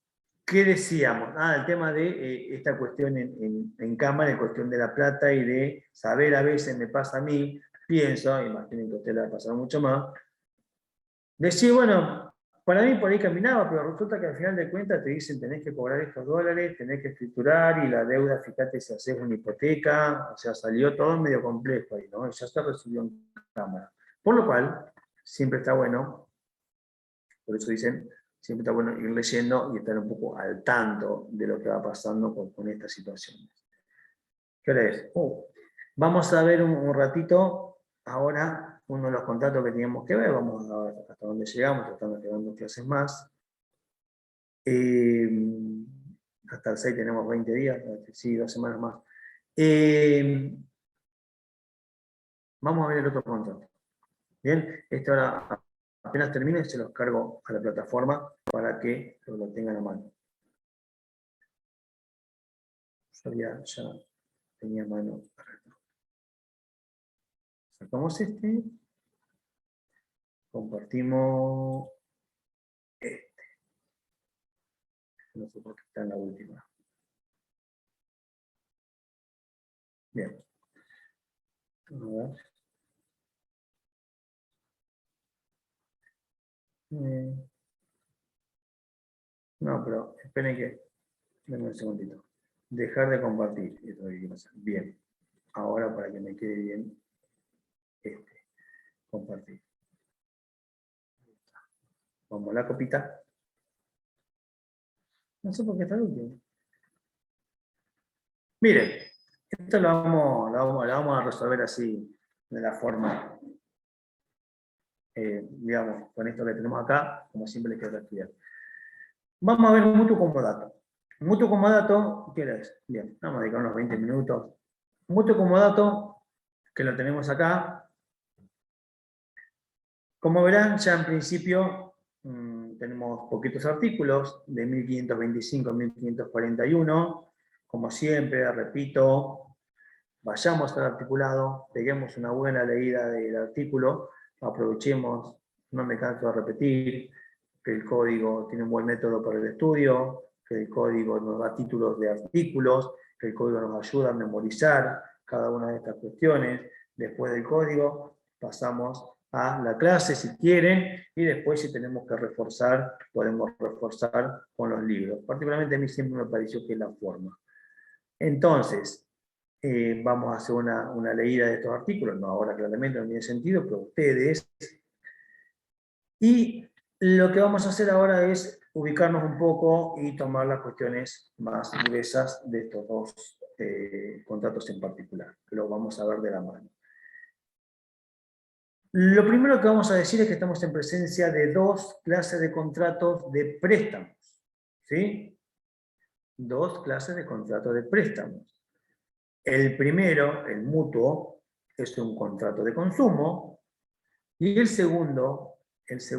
decíamos? El tema de esta cuestión en cámara, la cuestión de la plata y de saber, a veces me pasa a mí, pienso, imaginen que a usted le va a pasar mucho más, decir, bueno, para mí por ahí caminaba, pero resulta que al final de cuentas te dicen tenés que cobrar estos dólares, tenés que escriturar, y la deuda, fíjate si haces una hipoteca, o sea, salió todo medio complejo ahí, ¿no? Y ya se recibió en cámara. Por lo cual, siempre está bueno, por eso dicen, siempre está bueno ir leyendo y estar un poco al tanto de lo que va pasando con estas situaciones. ¿Qué hora es? Vamos a ver un ratito ahora uno de los contratos que teníamos que ver. Vamos a ver hasta dónde llegamos, estamos quedando clases más. Hasta el 6 tenemos 20 días, sí, 2 semanas más. Vamos a ver el otro contrato. Bien, esto ahora apenas termine se los cargo a la plataforma para que lo tengan a mano. Yo ya tenía a mano. Sacamos este. Compartimos este. No sé por qué está en la última. Bien. A ver. No, pero esperen que... Denme un segundito. Dejar de compartir. Eso es lo que quiero hacer. Bien. Ahora para que me quede bien este. Compartir. Vamos a la copita. No sé por qué está el último. Miren, esto lo vamos a resolver así, de la forma, digamos, con esto que tenemos acá, como siempre les quiero estudiar. Vamos a ver mutuo comodato. Mutuo comodato, ¿qué es? Bien, vamos a dedicar unos 20 minutos. Mutuo comodato, que lo tenemos acá. Como verán, ya en principio tenemos poquitos artículos, de 1525 a 1541. Como siempre, repito, vayamos al articulado, peguemos una buena leída del artículo, aprovechemos, no me canso de repetir, que el código tiene un buen método para el estudio, que el código nos da títulos de artículos, que el código nos ayuda a memorizar cada una de estas cuestiones. Después del código pasamos a la clase si quieren, y después si tenemos que reforzar, podemos reforzar con los libros. Particularmente a mí siempre me pareció que es la forma. Entonces, vamos a hacer una leída de estos artículos, no ahora claramente no tiene sentido, pero ustedes. Y Lo que vamos a hacer ahora es ubicarnos un poco y tomar las cuestiones más gruesas de estos dos contratos en particular, que lo vamos a ver de la mano. Lo primero que vamos a decir es que estamos en presencia de dos clases de contratos de préstamos, ¿sí? Dos clases de contratos de préstamos. El primero, el mutuo, es un contrato de consumo, y el segundo es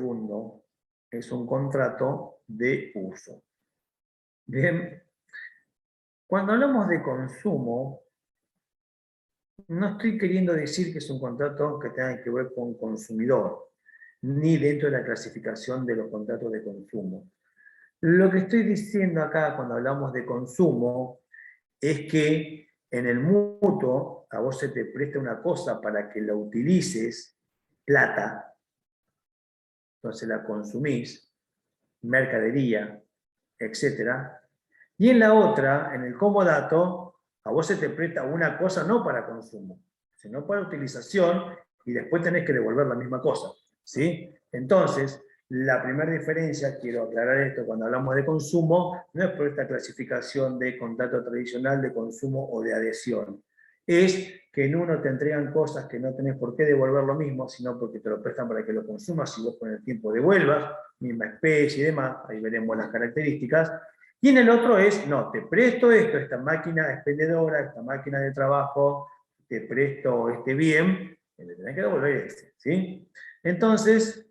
un contrato de uso. Bien, cuando hablamos de consumo, no estoy queriendo decir que es un contrato que tenga que ver con consumidor, ni dentro de la clasificación de los contratos de consumo. Lo que estoy diciendo acá cuando hablamos de consumo es que en el mutuo a vos se te presta una cosa para que la utilices, plata, entonces la consumís, mercadería, etc. Y en la otra, en el comodato, a vos se te presta una cosa no para consumo, sino para utilización, y después tenés que devolver la misma cosa, ¿sí? Entonces, la primera diferencia, quiero aclarar esto, cuando hablamos de consumo, no es por esta clasificación de contrato tradicional de consumo o de adhesión. Es que en uno te entregan cosas que no tenés por qué devolver lo mismo, sino porque te lo prestan para que lo consumas y vos con el tiempo devuelvas, misma especie y demás, ahí veremos las características. Y en el otro es, no, te presto esto, esta máquina expendedora, esta máquina de trabajo, te presto este bien, le tenés que devolver este, ¿sí? Entonces,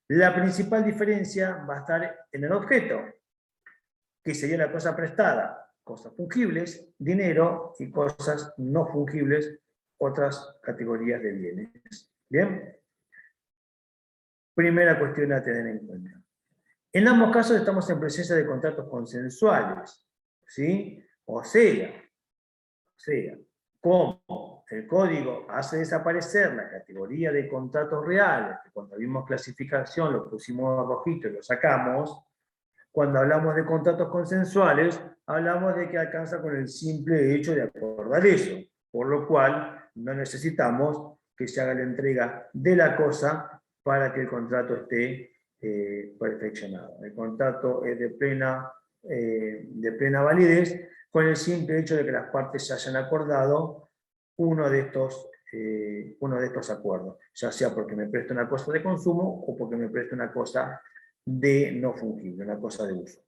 la principal diferencia va a estar en el objeto, que sería la cosa prestada, cosas fungibles, dinero, y cosas no fungibles, otras categorías de bienes. ¿Bien? Primera cuestión a tener en cuenta. En ambos casos estamos en presencia de contratos consensuales, ¿sí? O sea, como el código hace desaparecer la categoría de contratos reales, que cuando vimos clasificación lo pusimos rojito y lo sacamos, cuando hablamos de contratos consensuales, hablamos de que alcanza con el simple hecho de acordar eso, por lo cual no necesitamos que se haga la entrega de la cosa para que el contrato esté perfeccionado. El contrato es de plena validez con el simple hecho de que las partes se hayan acordado uno de estos acuerdos, ya sea porque me presta una cosa de consumo o porque me presta una cosa de no fungible, una cosa de uso.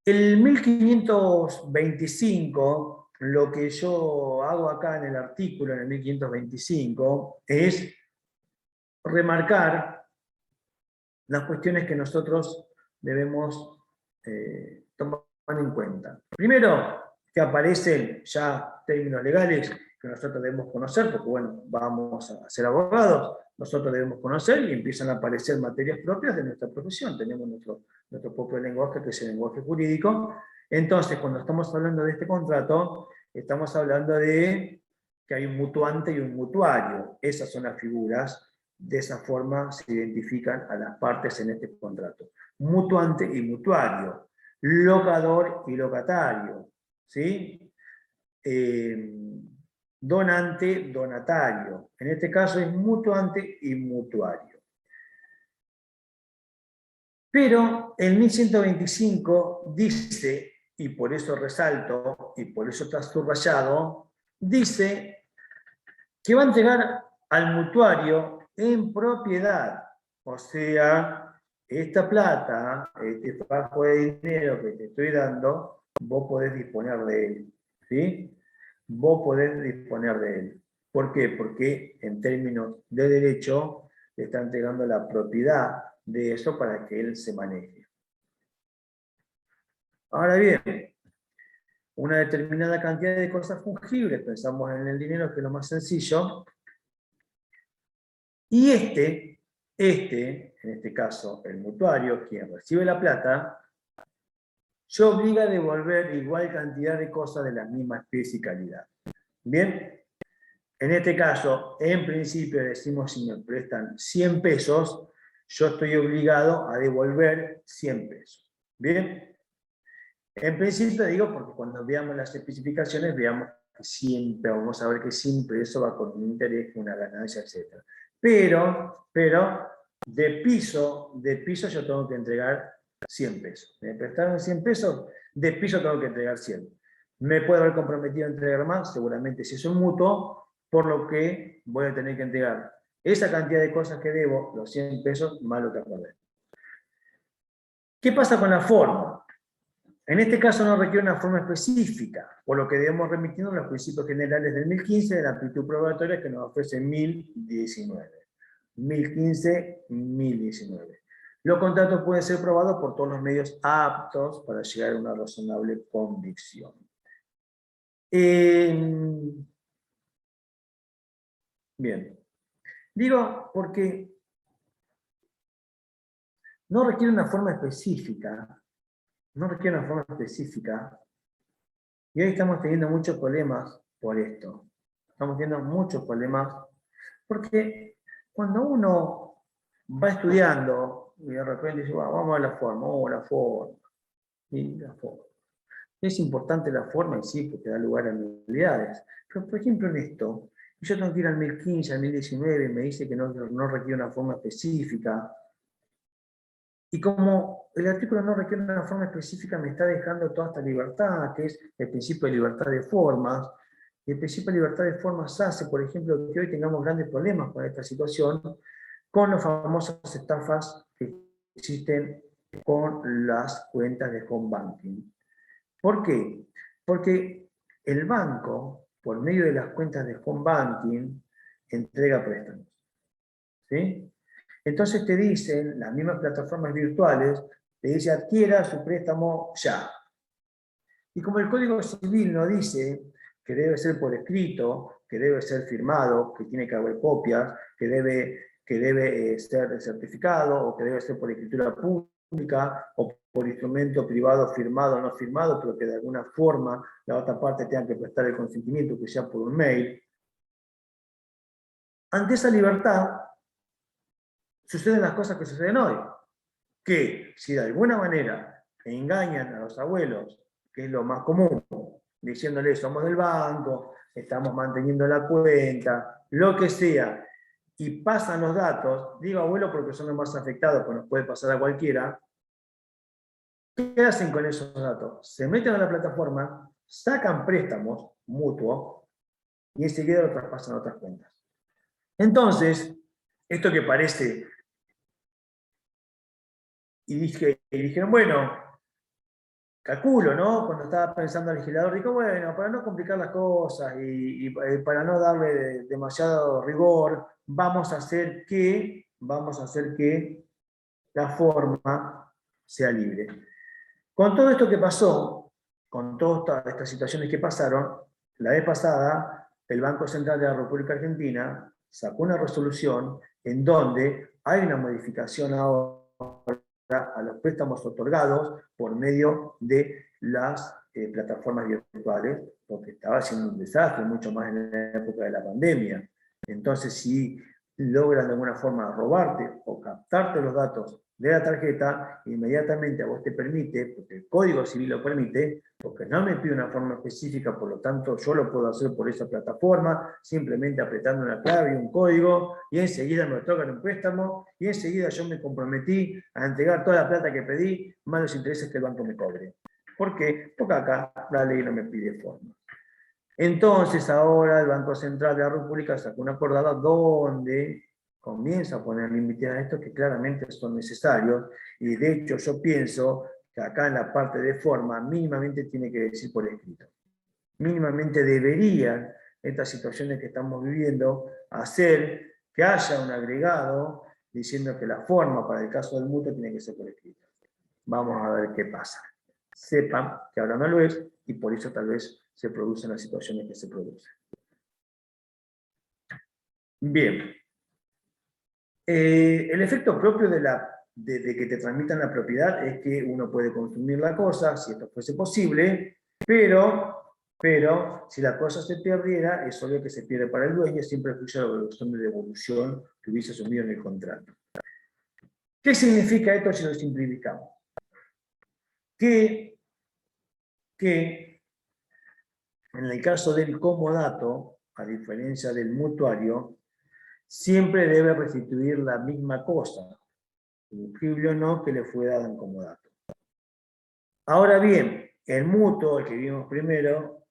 El 1525, lo que yo hago acá en el artículo, en el 1525, es remarcar las cuestiones que nosotros debemos tomar en cuenta. Primero, que aparecen ya términos legales que nosotros debemos conocer, porque bueno, vamos a ser abogados, nosotros debemos conocer y empiezan a aparecer materias propias de nuestra profesión. Tenemos nuestro propio lenguaje, que es el lenguaje jurídico. Entonces, cuando estamos hablando de este contrato, estamos hablando de que hay un mutuante y un mutuario. Esas son las figuras. De esa forma se identifican a las partes en este contrato. Mutuante y mutuario. Locador y locatario. ¿Sí? Donante, donatario. En este caso es mutuante y mutuario. Pero el 1125 dice, y por eso resalto, y por eso está subrayado, dice que va a entregar al mutuario en propiedad. O sea, esta plata, este fajo de dinero que te estoy dando, vos podés disponer de él. ¿Sí? Vos podés disponer de él. ¿Por qué? Porque en términos de derecho le está entregando la propiedad de eso para que él se maneje. Ahora bien, una determinada cantidad de cosas fungibles, pensamos en el dinero, que es lo más sencillo, y en este caso, el mutuario, quien recibe la plata, se obliga a devolver igual cantidad de cosas de la misma especie y calidad. Bien, en este caso, en principio decimos, si me prestan 100 pesos, yo estoy obligado a devolver 100 pesos. Bien, en principio digo, porque cuando veamos las especificaciones, veamos siempre, vamos a ver que siempre eso va con un interés, una ganancia, etc. Pero de piso yo tengo que entregar 100 pesos. Me prestaron 100 pesos, de piso tengo que entregar 100. Me puedo haber comprometido a entregar más, seguramente si es un mutuo, por lo que voy a tener que entregar esa cantidad de cosas que debo, los 100 pesos, más lo que acordé. ¿Qué pasa con la forma? En este caso no requiere una forma específica, por lo que debemos remitirnos a los principios generales del 1015 de la amplitud probatoria que nos ofrece 1019. 1015-1019. Los contratos pueden ser probados por todos los medios aptos para llegar a una razonable convicción. Bien. Digo porque no requiere una forma específica. No requiere una forma específica. Y hoy estamos teniendo muchos problemas por esto. Estamos teniendo muchos problemas porque cuando uno va estudiando y de repente dice, vamos a la forma, y la forma. Es importante la forma y sí, porque da lugar a nulidades. Pero por ejemplo en esto, yo tengo que ir al 1015, al 1019, me dice que no requiere una forma específica. Y como el artículo no requiere una forma específica, me está dejando toda esta libertad, que es el principio de libertad de formas. Y el principio de libertad de formas hace, por ejemplo, que hoy tengamos grandes problemas con esta situación, con las famosas estafas que existen con las cuentas de home banking. ¿Por qué? Porque el banco, por medio de las cuentas de home banking, entrega préstamos. ¿Sí? Entonces te dicen, las mismas plataformas virtuales, te dice adquiera su préstamo ya. Y como el Código Civil no dice que debe ser por escrito, que debe ser firmado, que tiene que haber copias, que debe ser certificado, o que debe ser por escritura pública, o por instrumento privado firmado o no firmado, pero que de alguna forma la otra parte tenga que prestar el consentimiento, que sea por un mail. Ante esa libertad, suceden las cosas que suceden hoy, que si de alguna manera engañan a los abuelos, que es lo más común, diciéndoles somos del banco, estamos manteniendo la cuenta, lo que sea, y pasan los datos, digo abuelo porque son los más afectados, pues nos puede pasar a cualquiera, ¿qué hacen con esos datos? Se meten a la plataforma, sacan préstamos mutuos y enseguida lo traspasan a otras cuentas. Entonces, esto que parece... Y dijeron, bueno, calculo, ¿no? Cuando estaba pensando el legislador, dijo, bueno, para no complicar las cosas y para no darle demasiado rigor, vamos a hacer que la forma sea libre. Con todo esto que pasó, con todas estas situaciones que pasaron, la vez pasada, el Banco Central de la República Argentina sacó una resolución en donde hay una modificación ahora a los préstamos otorgados por medio de las plataformas virtuales, porque estaba haciendo un desastre, mucho más en la época de la pandemia. Entonces, si logran de alguna forma robarte o captarte los datos de la tarjeta, inmediatamente a vos te permite, porque el Código Civil lo permite, porque no me pide una forma específica, por lo tanto yo lo puedo hacer por esa plataforma, simplemente apretando una clave y un código, y enseguida me otorgan un préstamo, y enseguida yo me comprometí a entregar toda la plata que pedí, más los intereses que el banco me cobre. ¿Por qué? Porque acá la ley no me pide forma. Entonces ahora el Banco Central de la República sacó una acordada donde comienza a poner límites a esto que claramente son necesarios, y de hecho yo pienso que acá en la parte de forma mínimamente tiene que decir por escrito. Mínimamente deberían estas situaciones que estamos viviendo hacer que haya un agregado diciendo que la forma para el caso del mutuo tiene que ser por escrito. Vamos a ver qué pasa. Sepan que ahora no lo es y por eso tal vez se producen las situaciones que se producen. Bien. El efecto propio de que te transmitan la propiedad es que uno puede consumir la cosa, si esto fuese posible, pero si la cosa se perdiera, es obvio que se pierde para el dueño, siempre fluye la evolución de devolución que hubiese asumido en el contrato. ¿Qué significa esto si lo simplificamos? Que en el caso del comodato, a diferencia del mutuario, siempre debe restituir la misma cosa, fungible o no, que le fue dada en comodato. Ahora bien, el mutuo, el que vimos primero,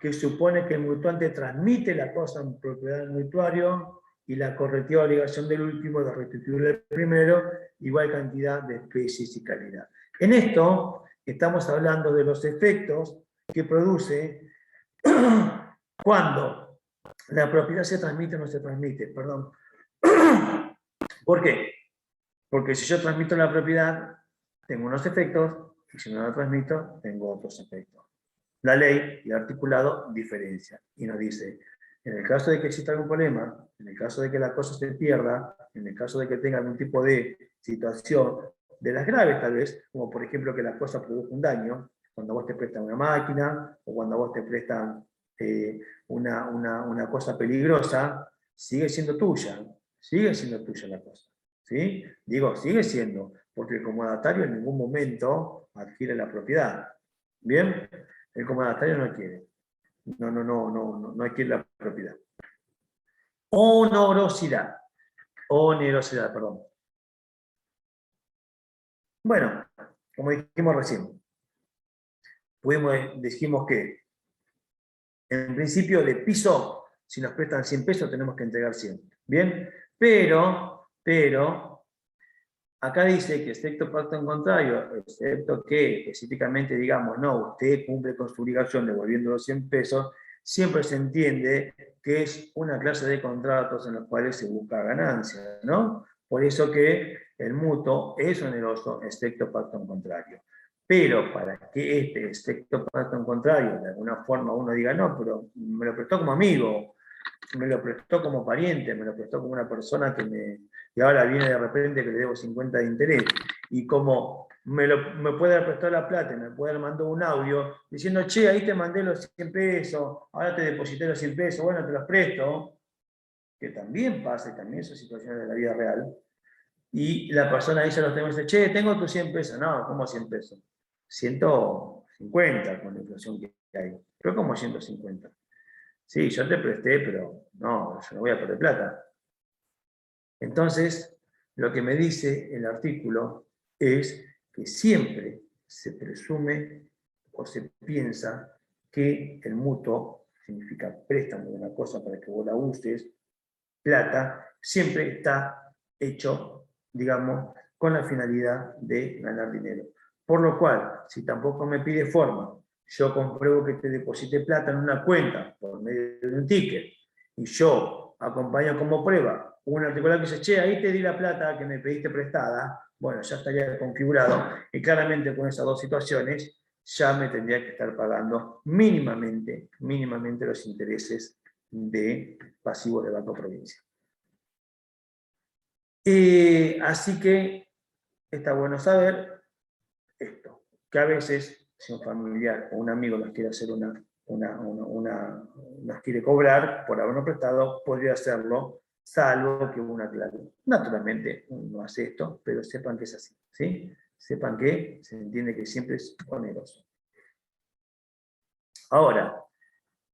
que supone que el mutuante transmite la cosa en propiedad del mutuario y la correctiva obligación del último de restituirle el primero, igual cantidad de especies y calidad. En esto estamos hablando de los efectos que produce cuando la propiedad se transmite o no se transmite, perdón. ¿Por qué? Porque si yo transmito la propiedad, tengo unos efectos, y si no la transmito, tengo otros efectos. La ley y el articulado diferencian y nos dice, en el caso de que exista algún problema, en el caso de que la cosa se pierda, en el caso de que tenga algún tipo de situación, de las graves tal vez, como por ejemplo que la cosa produzca un daño, cuando vos te prestan una máquina, o cuando vos te prestan una cosa peligrosa, sigue siendo tuya la cosa. ¿Sí? Digo, sigue siendo, porque el comodatario en ningún momento adquiere la propiedad. ¿Bien? El comodatario no adquiere. No adquiere la propiedad. Onerosidad, perdón. Bueno, como dijimos recién, dijimos que en principio de piso, si nos prestan 100 pesos tenemos que entregar 100. ¿Bien? Pero, acá dice que excepto pacto en contrario, excepto que específicamente digamos, no, usted cumple con su obligación devolviendo los 100 pesos, siempre se entiende que es una clase de contratos en los cuales se busca ganancia, ¿no? Por eso que el mutuo es oneroso, excepto pacto en contrario. Pero para que este excepto pacto en contrario, de alguna forma uno diga, no, pero me lo prestó como amigo, me lo prestó como pariente, me lo prestó como una persona y ahora viene de repente que le debo 50 de interés, y como me puede haber prestado la plata, me puede haber mandado un audio diciendo, che, ahí te mandé los 100 pesos, ahora te deposité los 100 pesos, bueno, te los presto, que también pasa, y también son situaciones de la vida real, y la persona ahí se los tengo y dice, che, tengo tus 100 pesos, no, ¿cómo 100 pesos? 150 con la inflación que hay, pero como 150. Sí, yo te presté, pero no, yo no voy a perder plata. Entonces, lo que me dice el artículo es que siempre se presume o se piensa que el mutuo, significa préstamo de una cosa para que vos la uses, plata, siempre está hecho, digamos, con la finalidad de ganar dinero. Por lo cual, si tampoco me pide forma, yo compruebo que te deposité plata en una cuenta por medio de un ticket, y yo acompaño como prueba un articulado que dice, che, ahí te di la plata que me pediste prestada, bueno, ya estaría configurado, y claramente con esas dos situaciones ya me tendría que estar pagando mínimamente los intereses de pasivo de Banco Provincia. Así que está bueno saber esto, que a veces si un familiar o un amigo nos quiere hacer nos quiere cobrar por habernos prestado, podría hacerlo, salvo que uno aclare. Naturalmente uno hace esto, pero sepan que es así, ¿sí? Sepan que se entiende que siempre es oneroso. Ahora,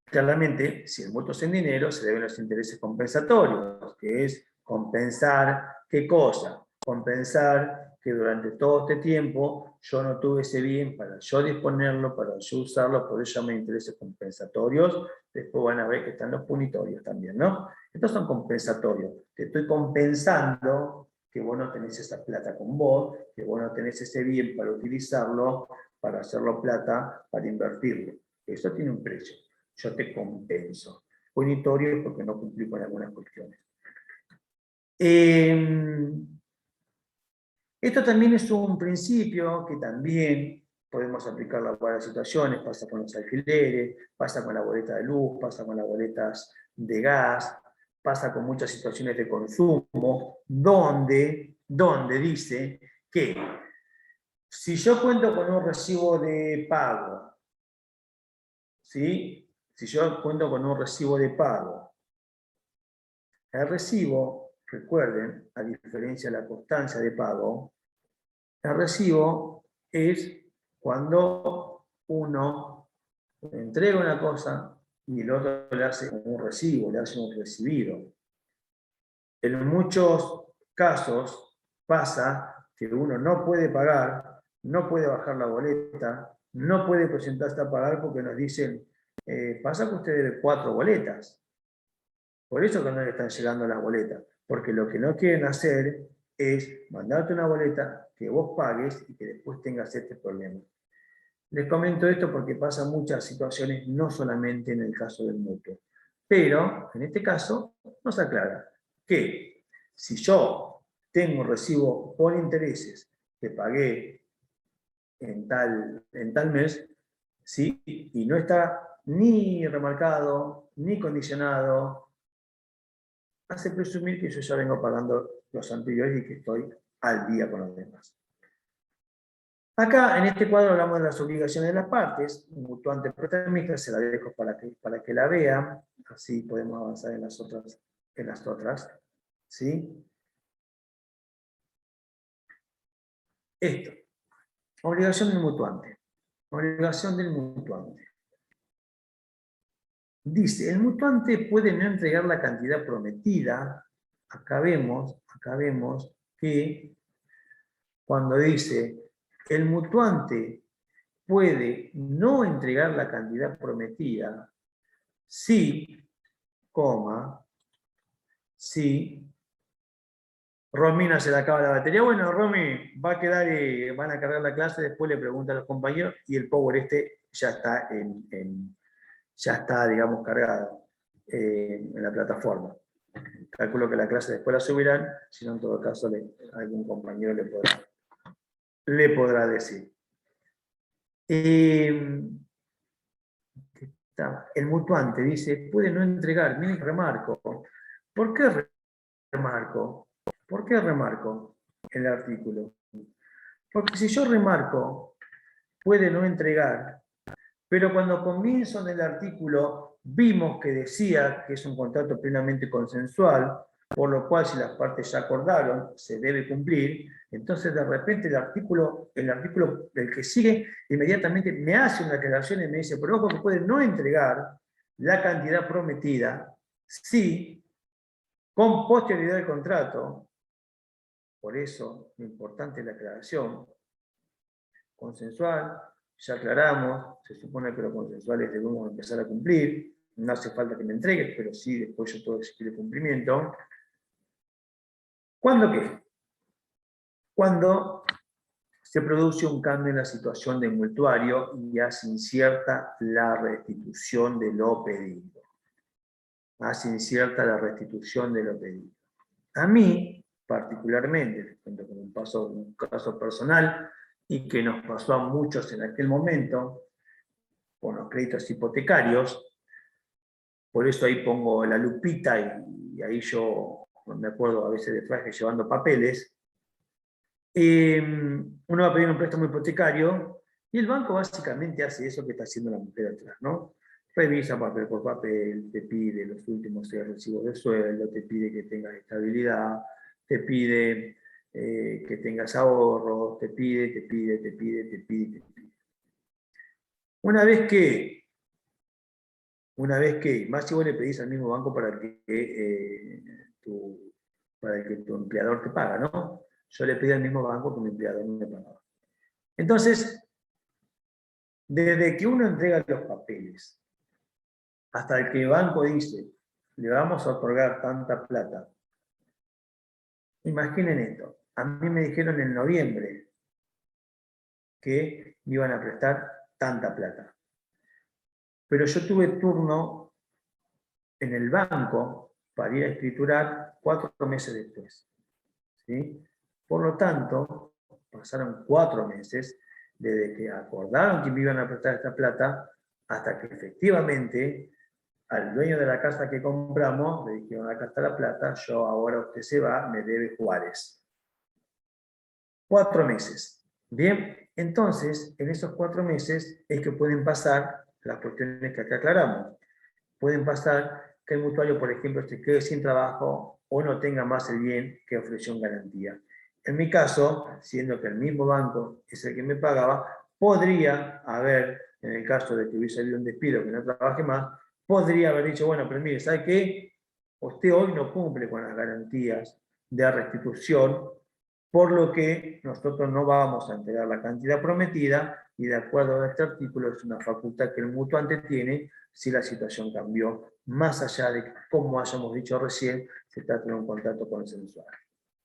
claramente, si el mutuo es en dinero, se deben los intereses compensatorios, que es compensar, ¿qué cosa? Compensar que durante todo este tiempo yo no tuve ese bien para yo disponerlo, para yo usarlo, por eso llaman intereses compensatorios. Después van a ver que están los punitorios también, ¿no? Estos son compensatorios. Te estoy compensando que vos no tenés esa plata con vos, que vos no tenés ese bien para utilizarlo, para hacerlo plata, para invertirlo. Eso tiene un precio. Yo te compenso. Punitorio porque no cumplí con algunas cuestiones. Esto también es un principio que también podemos aplicarlo a varias situaciones, pasa con los alquileres, pasa con la boleta de luz, pasa con las boletas de gas, pasa con muchas situaciones de consumo, donde dice que si yo cuento con un recibo de pago, ¿sí? Si yo cuento con un recibo de pago, el recibo, recuerden, a diferencia de la constancia de pago, el recibo es cuando uno entrega una cosa y el otro le hace un recibo, le hace un recibido. En muchos casos pasa que uno no puede pagar, no puede bajar la boleta, no puede presentarse a pagar porque nos dicen, pasa que usted debe 4 boletas. Por eso que no le están llegando las boletas, porque lo que no quieren hacer es mandarte una boleta que vos pagues y que después tengas este problema. Les comento esto porque pasa muchas situaciones, no solamente en el caso del mutuo. Pero, en este caso, nos aclara que si yo tengo un recibo por intereses que pagué en tal mes, ¿sí? Y no está ni remarcado, ni condicionado, hace presumir que yo ya vengo pagando los anteriores y que estoy al día con los demás. Acá, en este cuadro, hablamos de las obligaciones de las partes. Mutuante prestamista, se la dejo para que la vean, así podemos avanzar en las otras. ¿Sí? Esto. Obligación del mutuante. Obligación del mutuante. Dice, el mutuante puede no entregar la cantidad prometida. Acá vemos que cuando dice, el mutuante puede no entregar la cantidad prometida si, si Romina se le acaba la batería. Bueno, Romy, va a quedar y van a cargar la clase, después le pregunta a los compañeros y el power ya está, digamos, cargado en la plataforma. Calculo que la clase después la subirán, si no, en todo caso algún compañero le podrá decir. El mutuante dice, puede no entregar, miren, remarco. ¿Por qué remarco? ¿Por qué remarco el artículo? Porque si yo remarco, puede no entregar, pero cuando comienzo en el artículo vimos que decía que es un contrato plenamente consensual, por lo cual si las partes ya acordaron, se debe cumplir, entonces de repente el artículo del que sigue, inmediatamente me hace una aclaración y me dice, pero ojo que puede no entregar la cantidad prometida si, con posterioridad del contrato, por eso lo importante es la aclaración, consensual, ya aclaramos, se supone que los consensuales debemos empezar a cumplir, no hace falta que me entregues, pero sí, después yo puedo exigir el cumplimiento. ¿Cuándo qué? Cuando se produce un cambio en la situación del mutuario y hace incierta la restitución de lo pedido. Hace incierta la restitución de lo pedido. A mí, particularmente, les cuento con un caso personal, y que nos pasó a muchos en aquel momento, con los créditos hipotecarios, por eso ahí pongo la lupita y ahí yo me acuerdo a veces de traje llevando papeles. Uno va a pedir un préstamo hipotecario y el banco básicamente hace eso que está haciendo la mujer atrás, ¿no? Revisa papel por papel, te pide los últimos 6 recibos de sueldo, te pide que tengas estabilidad, te pide que tengas ahorros, te pide. Una vez que, más si vos le pedís al mismo banco para que tu empleador te paga, ¿no? Yo le pedí al mismo banco que mi empleador me pagaba. Entonces, desde que uno entrega los papeles hasta el que el banco dice, le vamos a otorgar tanta plata, imaginen esto, a mí me dijeron en noviembre que me iban a prestar tanta plata. Pero yo tuve turno en el banco para ir a escriturar 4 meses después. ¿Sí? Por lo tanto, pasaron 4 meses desde que acordaron que me iban a prestar esta plata hasta que efectivamente al dueño de la casa que compramos le dijeron, acá está la plata, yo ahora usted se va, me debe Juárez. 4 meses. Bien, entonces, en esos 4 meses es que pueden pasar las cuestiones que acá aclaramos. Pueden pasar que el mutuario, por ejemplo, se quede sin trabajo o no tenga más el bien que ofreció en garantía. En mi caso, siendo que el mismo banco es el que me pagaba, podría haber en el caso de que hubiese habido un despido, que no trabaje más, podría haber dicho, bueno, pero mire, ¿sabe qué? Usted hoy no cumple con las garantías de restitución, por lo que nosotros no vamos a entregar la cantidad prometida, y de acuerdo a este artículo es una facultad que el mutuante tiene si la situación cambió, más allá de que, como hayamos dicho recién, se trata de un contrato consensual.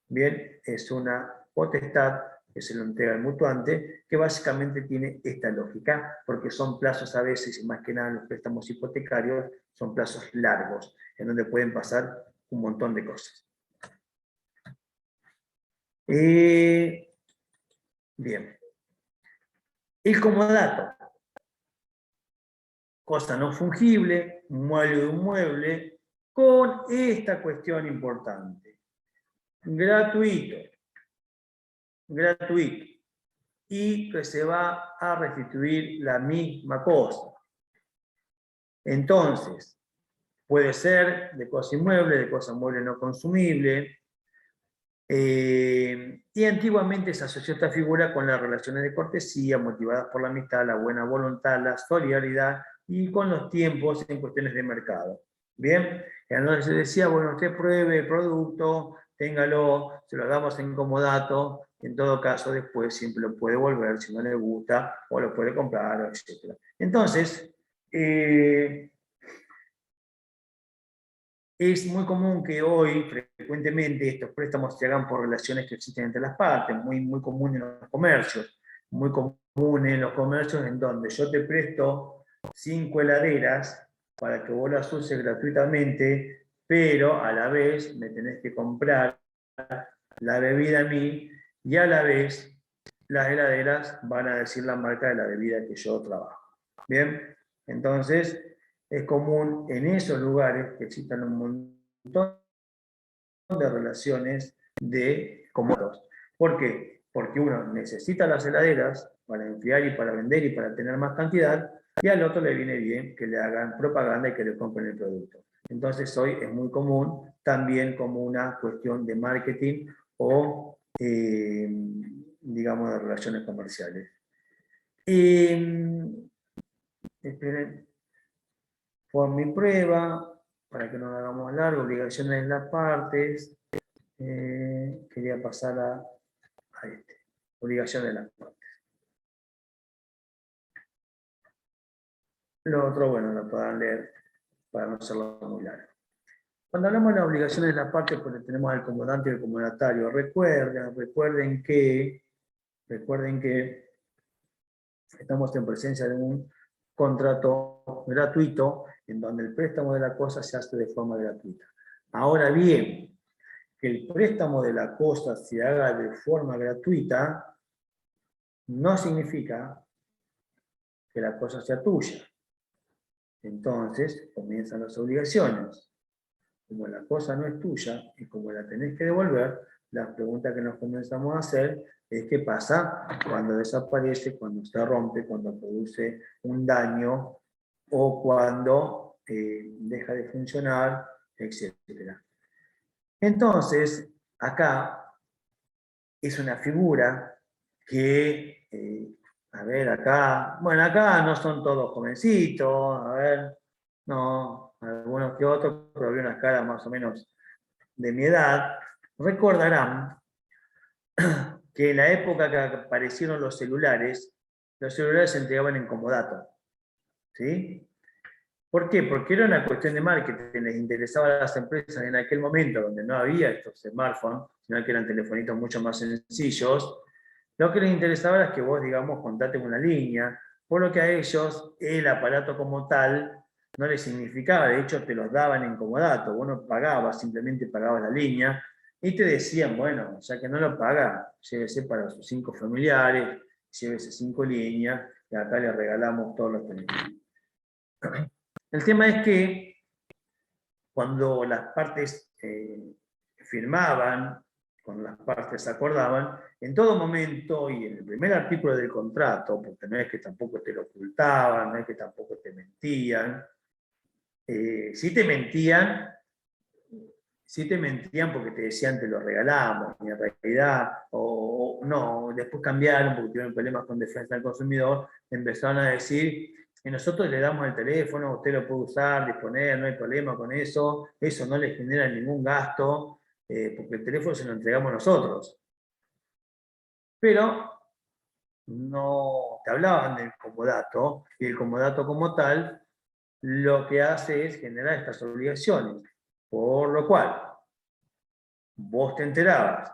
Bien, es una potestad que se lo entrega al mutuante, que básicamente tiene esta lógica, porque son plazos a veces, y más que nada en los préstamos hipotecarios, son plazos largos, en donde pueden pasar un montón de cosas. Bien. El comodato. Cosa no fungible, mueble de un mueble, con esta cuestión importante. Gratuito. Gratuito. Y que se va a restituir la misma cosa. Entonces, puede ser de cosa inmueble, de cosa mueble no consumible. Y antiguamente se asoció esta figura con las relaciones de cortesía motivadas por la amistad, la buena voluntad, la solidaridad y con los tiempos en cuestiones de mercado. Bien, entonces se decía, bueno, usted pruebe el producto, téngalo, se lo damos en comodato, en todo caso después siempre lo puede devolver si no le gusta, o lo puede comprar, etc. Entonces, es muy común que hoy, frecuentemente, estos préstamos se hagan por relaciones que existen entre las partes, muy común en los comercios, muy común en los comercios en donde yo te presto 5 heladeras para que vos las uses gratuitamente, pero a la vez me tenés que comprar la bebida a mí, y a la vez las heladeras van a decir la marca de la bebida que yo trabajo. Bien, entonces es común en esos lugares que existan un montón de relaciones de comodatos. ¿Por qué? Porque uno necesita las heladeras para enfriar y para vender y para tener más cantidad, y al otro le viene bien que le hagan propaganda y que le compren el producto. Entonces hoy es muy común también como una cuestión de marketing o, digamos, de relaciones comerciales. Esperen. Por mi prueba, para que no lo hagamos largo, obligaciones en las partes, quería pasar a este, obligaciones en las partes. Lo otro, bueno, lo podrán leer para no hacerlo muy largo. Cuando hablamos de las obligaciones en las partes, pues tenemos al comodante y el comodatario. Recuerden que estamos en presencia de un contrato gratuito en donde el préstamo de la cosa se hace de forma gratuita. Ahora bien, que el préstamo de la cosa se haga de forma gratuita no significa que la cosa sea tuya. Entonces comienzan las obligaciones. Como la cosa no es tuya y como la tenés que devolver, la pregunta que nos comenzamos a hacer es qué pasa cuando desaparece, cuando se rompe, cuando produce un daño o cuando deja de funcionar, etc. Entonces, acá es una figura que, a ver, acá no son todos jovencitos, a ver, no, algunos que otros, pero había unas caras más o menos de mi edad, recordarán que en la época que aparecieron los celulares se entregaban en comodato. ¿Sí? ¿Por qué? Porque era una cuestión de marketing, les interesaba a las empresas en aquel momento, donde no había estos smartphones, sino que eran telefonitos mucho más sencillos. Lo que les interesaba es que vos, digamos, contates una línea, por lo que a ellos el aparato como tal no les significaba, de hecho te los daban en comodato, vos no pagabas, simplemente pagabas la línea, y te decían, bueno, ya que no lo paga, llévese para sus 5 familiares, llévese 5 líneas, y acá le regalamos todos los teléfonos. El tema es que cuando las partes firmaban, cuando las partes acordaban, en todo momento y en el primer artículo del contrato, porque no es que tampoco te lo ocultaban, no es que tampoco te mentían, sí te mentían porque te decían te lo regalamos, y en realidad, o no, después cambiaron porque tuvieron problemas con defensa del consumidor, empezaron a decir que nosotros le damos el teléfono, usted lo puede usar, disponer, no hay problema con eso no le genera ningún gasto, porque el teléfono se lo entregamos nosotros. Pero no te hablaban del comodato, y el comodato como tal lo que hace es generar estas obligaciones, por lo cual vos te enterabas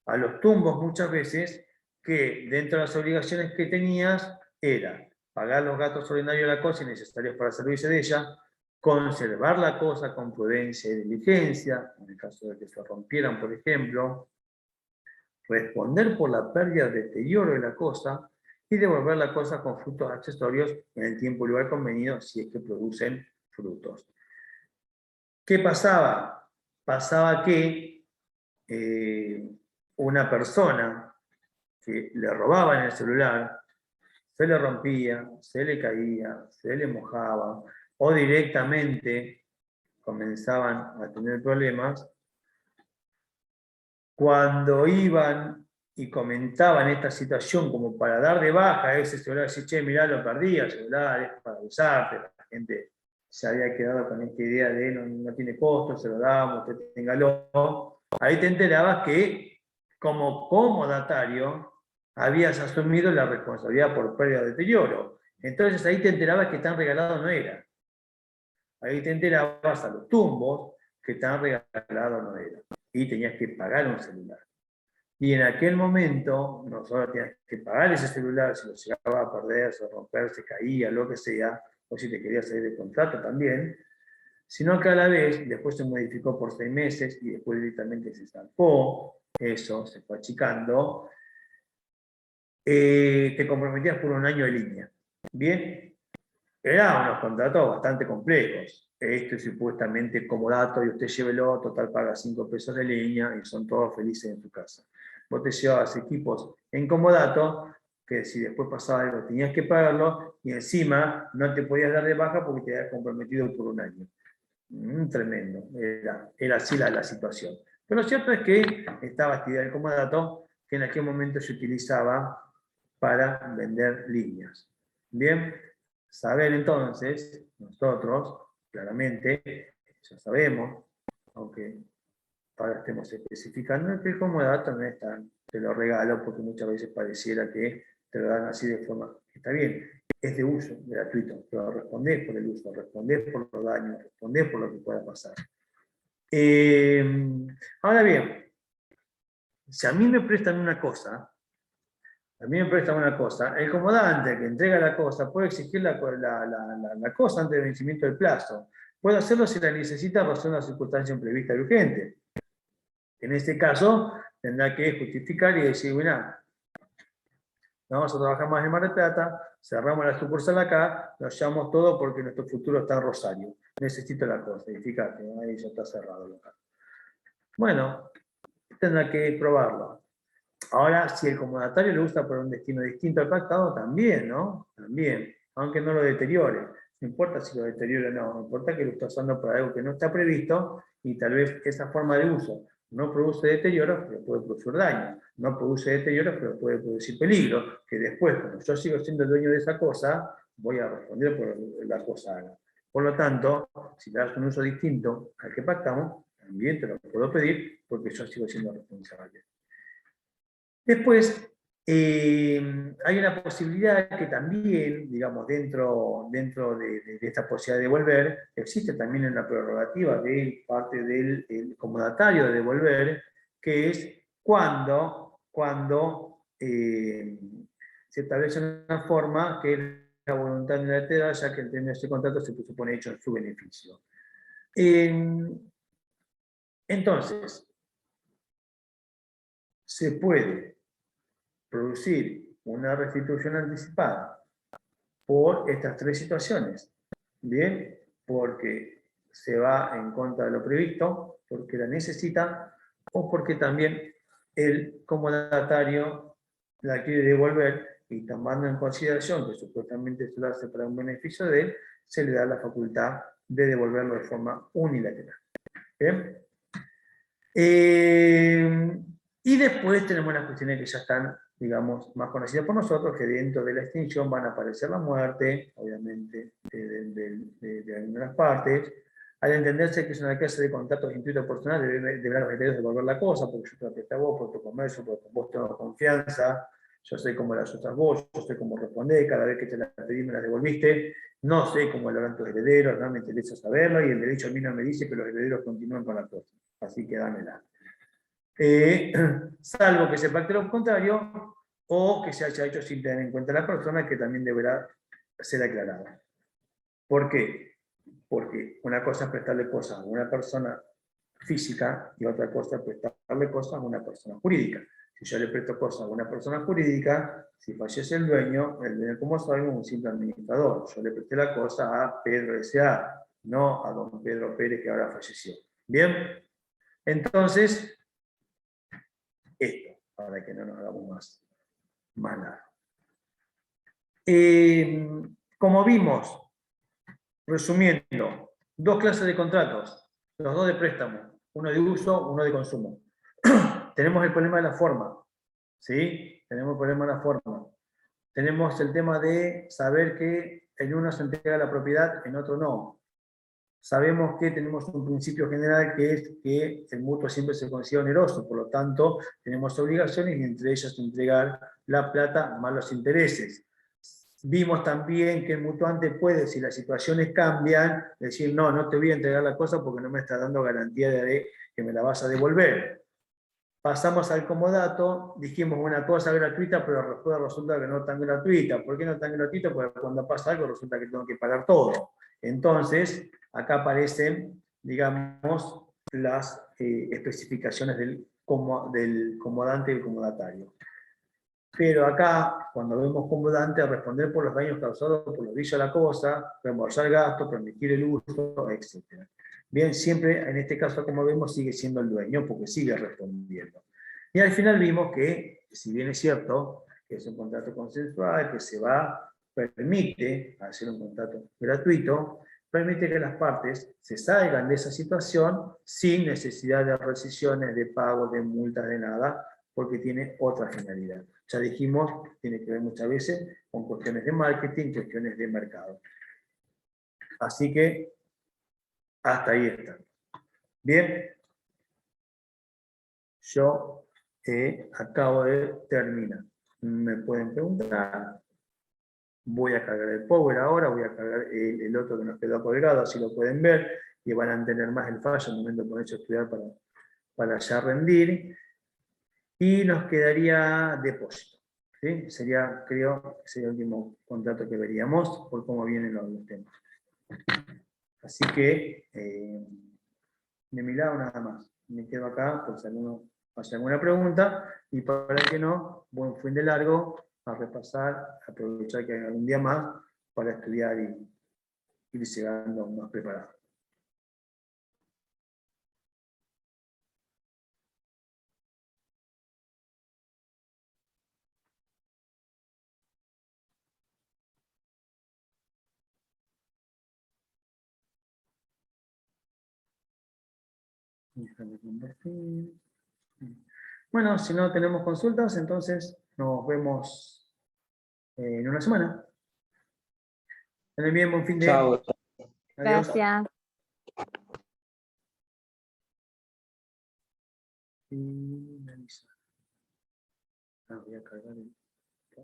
a los tumbos muchas veces que dentro de las obligaciones que tenías era pagar los gastos ordinarios de la cosa y necesarios para servirse de ella, conservar la cosa con prudencia y diligencia, en el caso de que se rompieran, por ejemplo, responder por la pérdida o deterioro de la cosa y devolver la cosa con frutos accesorios en el tiempo y lugar convenido si es que producen frutos. ¿Qué pasaba? Pasaba que una persona que le robaban el celular, se le rompía, se le caía, se le mojaba, o directamente comenzaban a tener problemas, cuando iban y comentaban esta situación como para dar de baja a ese celular, decir, che, mirá, lo perdí, el celular es para usarte, la gente se había quedado con esta idea de no tiene costo, se lo damos, usted téngalo. Ahí te enterabas que como comodatario habías asumido la responsabilidad por pérdida o deterioro. Entonces ahí te enterabas que tan regalado no era. Ahí te enterabas a los tumbos que tan regalado no era. Y tenías que pagar un celular. Y en aquel momento, no solo tenías que pagar ese celular, si lo llegaba a perder, se romper, se caía, lo que sea, o si te querías salir de contrato también, sino que a la vez, después se modificó por 6 meses y después directamente se sacó, eso se fue achicando, te comprometías por 1 año de línea. Bien, eran unos contratos bastante complejos. Esto es supuestamente comodato y usted llévelo, total paga 5 pesos de línea y son todos felices en tu casa. Vos te llevabas equipos en comodato, que si después pasaba algo tenías que pagarlo, y encima no te podías dar de baja porque te habías comprometido por 1 año. Tremendo, era así la situación. Pero lo cierto es que estaba esta idea del comodato que en aquel momento se utilizaba para vender líneas. Bien, saber entonces, nosotros, claramente, ya sabemos, aunque ahora estemos especificando, que el comodato no es tan, te lo regalo porque muchas veces pareciera que te lo dan así de forma, está bien, es de uso, gratuito, pero respondés por el uso, respondés por los daños, respondés por lo que pueda pasar. Ahora bien, si a mí me prestan una cosa, el comodante que entrega la cosa puede exigir la cosa antes del vencimiento del plazo. Puede hacerlo si la necesita razón de la circunstancia imprevista y urgente. En este caso, tendrá que justificar y decir, bueno, vamos a trabajar más en Mar del Plata, cerramos la sucursal acá, nos llevamos todo porque nuestro futuro está en Rosario. Necesito la cosa, y fíjate, ahí ya está cerrado el local. Bueno, tendrá que probarlo. Ahora, si el comodatario lo usa por un destino distinto al pactado, también, ¿no? También, aunque no lo deteriore. No importa si lo deteriora o no, no importa que lo está usando para algo que no está previsto y tal vez esa forma de uso no produce deterioro, pero puede producir daño. No produce deterioro, pero puede producir peligro, que después, cuando yo sigo siendo el dueño de esa cosa, voy a responder por la cosa haga. Por lo tanto, si le das un uso distinto al que pactamos, también te lo puedo pedir porque yo sigo siendo responsable. Después, hay una posibilidad que también, digamos, dentro de esta posibilidad de devolver, existe también una prerrogativa de parte del comodatario de devolver, que es cuando se establece una forma que es la voluntad unilateral, ya que el término de este contrato se supone hecho en su beneficio. Entonces, se puede producir una restitución anticipada por estas 3 situaciones. Bien, porque se va en contra de lo previsto, porque la necesita, o porque también el comodatario la quiere devolver y tomando en consideración que supuestamente se lo hace para un beneficio de él, se le da la facultad de devolverlo de forma unilateral. ¿Bien? Y después tenemos las cuestiones que ya están, digamos, más conocidas por nosotros, que dentro de la extinción van a aparecer la muerte, obviamente, de algunas de las partes. Al entenderse que es una clase de contactos intuitos personales, deberán los herederos devolver la cosa, porque yo te la presté a vos, por tu comercio, porque con vos tengo confianza, yo sé cómo las usas vos, yo sé cómo responder, cada vez que te las pedí me las devolviste, no sé cómo lo harán tus herederos, no me interesa saberlo, y el derecho a mí no me dice que los herederos continúen con la cosa, así que dámela. Salvo que se pacte lo contrario, o que se haya hecho sin tener en cuenta la persona, que también deberá ser aclarada. ¿Por qué? Porque una cosa es prestarle cosas a una persona física y otra cosa es prestarle cosas a una persona jurídica. Si yo le presto cosas a una persona jurídica, si fallece el dueño, como sabemos, es un simple administrador. Yo le presté la cosa a Pedro S.A., no a don Pedro Pérez, que ahora falleció. ¿Bien? Entonces, esto, para que no nos hagamos más largo. Como vimos, resumiendo, dos clases de contratos, los dos de préstamo, uno de uso, uno de consumo. Tenemos el problema de la forma, ¿sí? Tenemos el problema de la forma. Tenemos el tema de saber que en uno se entrega la propiedad, en otro no. Sabemos que tenemos un principio general que es que el mutuo siempre se considera oneroso, por lo tanto tenemos obligaciones y entre ellas entregar la plata más los intereses. Vimos también que el mutuante puede, si las situaciones cambian, decir no, no te voy a entregar la cosa porque no me está dando garantía de que me la vas a devolver. Pasamos al comodato, dijimos una cosa gratuita, pero después resulta que no tan gratuita. ¿Por qué no tan gratuita? Porque cuando pasa algo resulta que tengo que pagar todo. Entonces, acá aparecen, digamos, las especificaciones del comodante y el comodatario. Pero acá, cuando vemos comodante, responder por los daños causados por lo dicho a la cosa, reembolsar gastos, permitir el uso, etc. Bien, siempre en este caso, como vemos, sigue siendo el dueño porque sigue respondiendo. Y al final vimos que, si bien es cierto que es un contrato consensual, que permite hacer un contrato gratuito, permite que las partes se salgan de esa situación sin necesidad de rescisiones, de pagos, de multas, de nada, porque tiene otra finalidad. Ya dijimos, tiene que ver muchas veces con cuestiones de marketing, cuestiones de mercado. Así que, hasta ahí está. Bien, yo acabo de terminar. Me pueden preguntar. Voy a cargar el power ahora, voy a cargar el otro que nos quedó colgado, así lo pueden ver, y van a entender más el fallo en el momento de ponerse a estudiar para ya rendir. Y nos quedaría depósito. ¿Sí? Sería, creo, sería el último contrato que veríamos por cómo vienen los temas. Así que, de mi lado nada más. Me quedo acá por si alguno hace alguna pregunta, y para el que no, buen fin de largo, a repasar, aprovechar que hay algún día más para estudiar y ir llegando más preparado. Déjame convertir. Bueno, si no tenemos consultas, entonces nos vemos en una semana. Ten bien, buen fin de. Chao. Adiós. Gracias. Finalizar. Voy a cargar el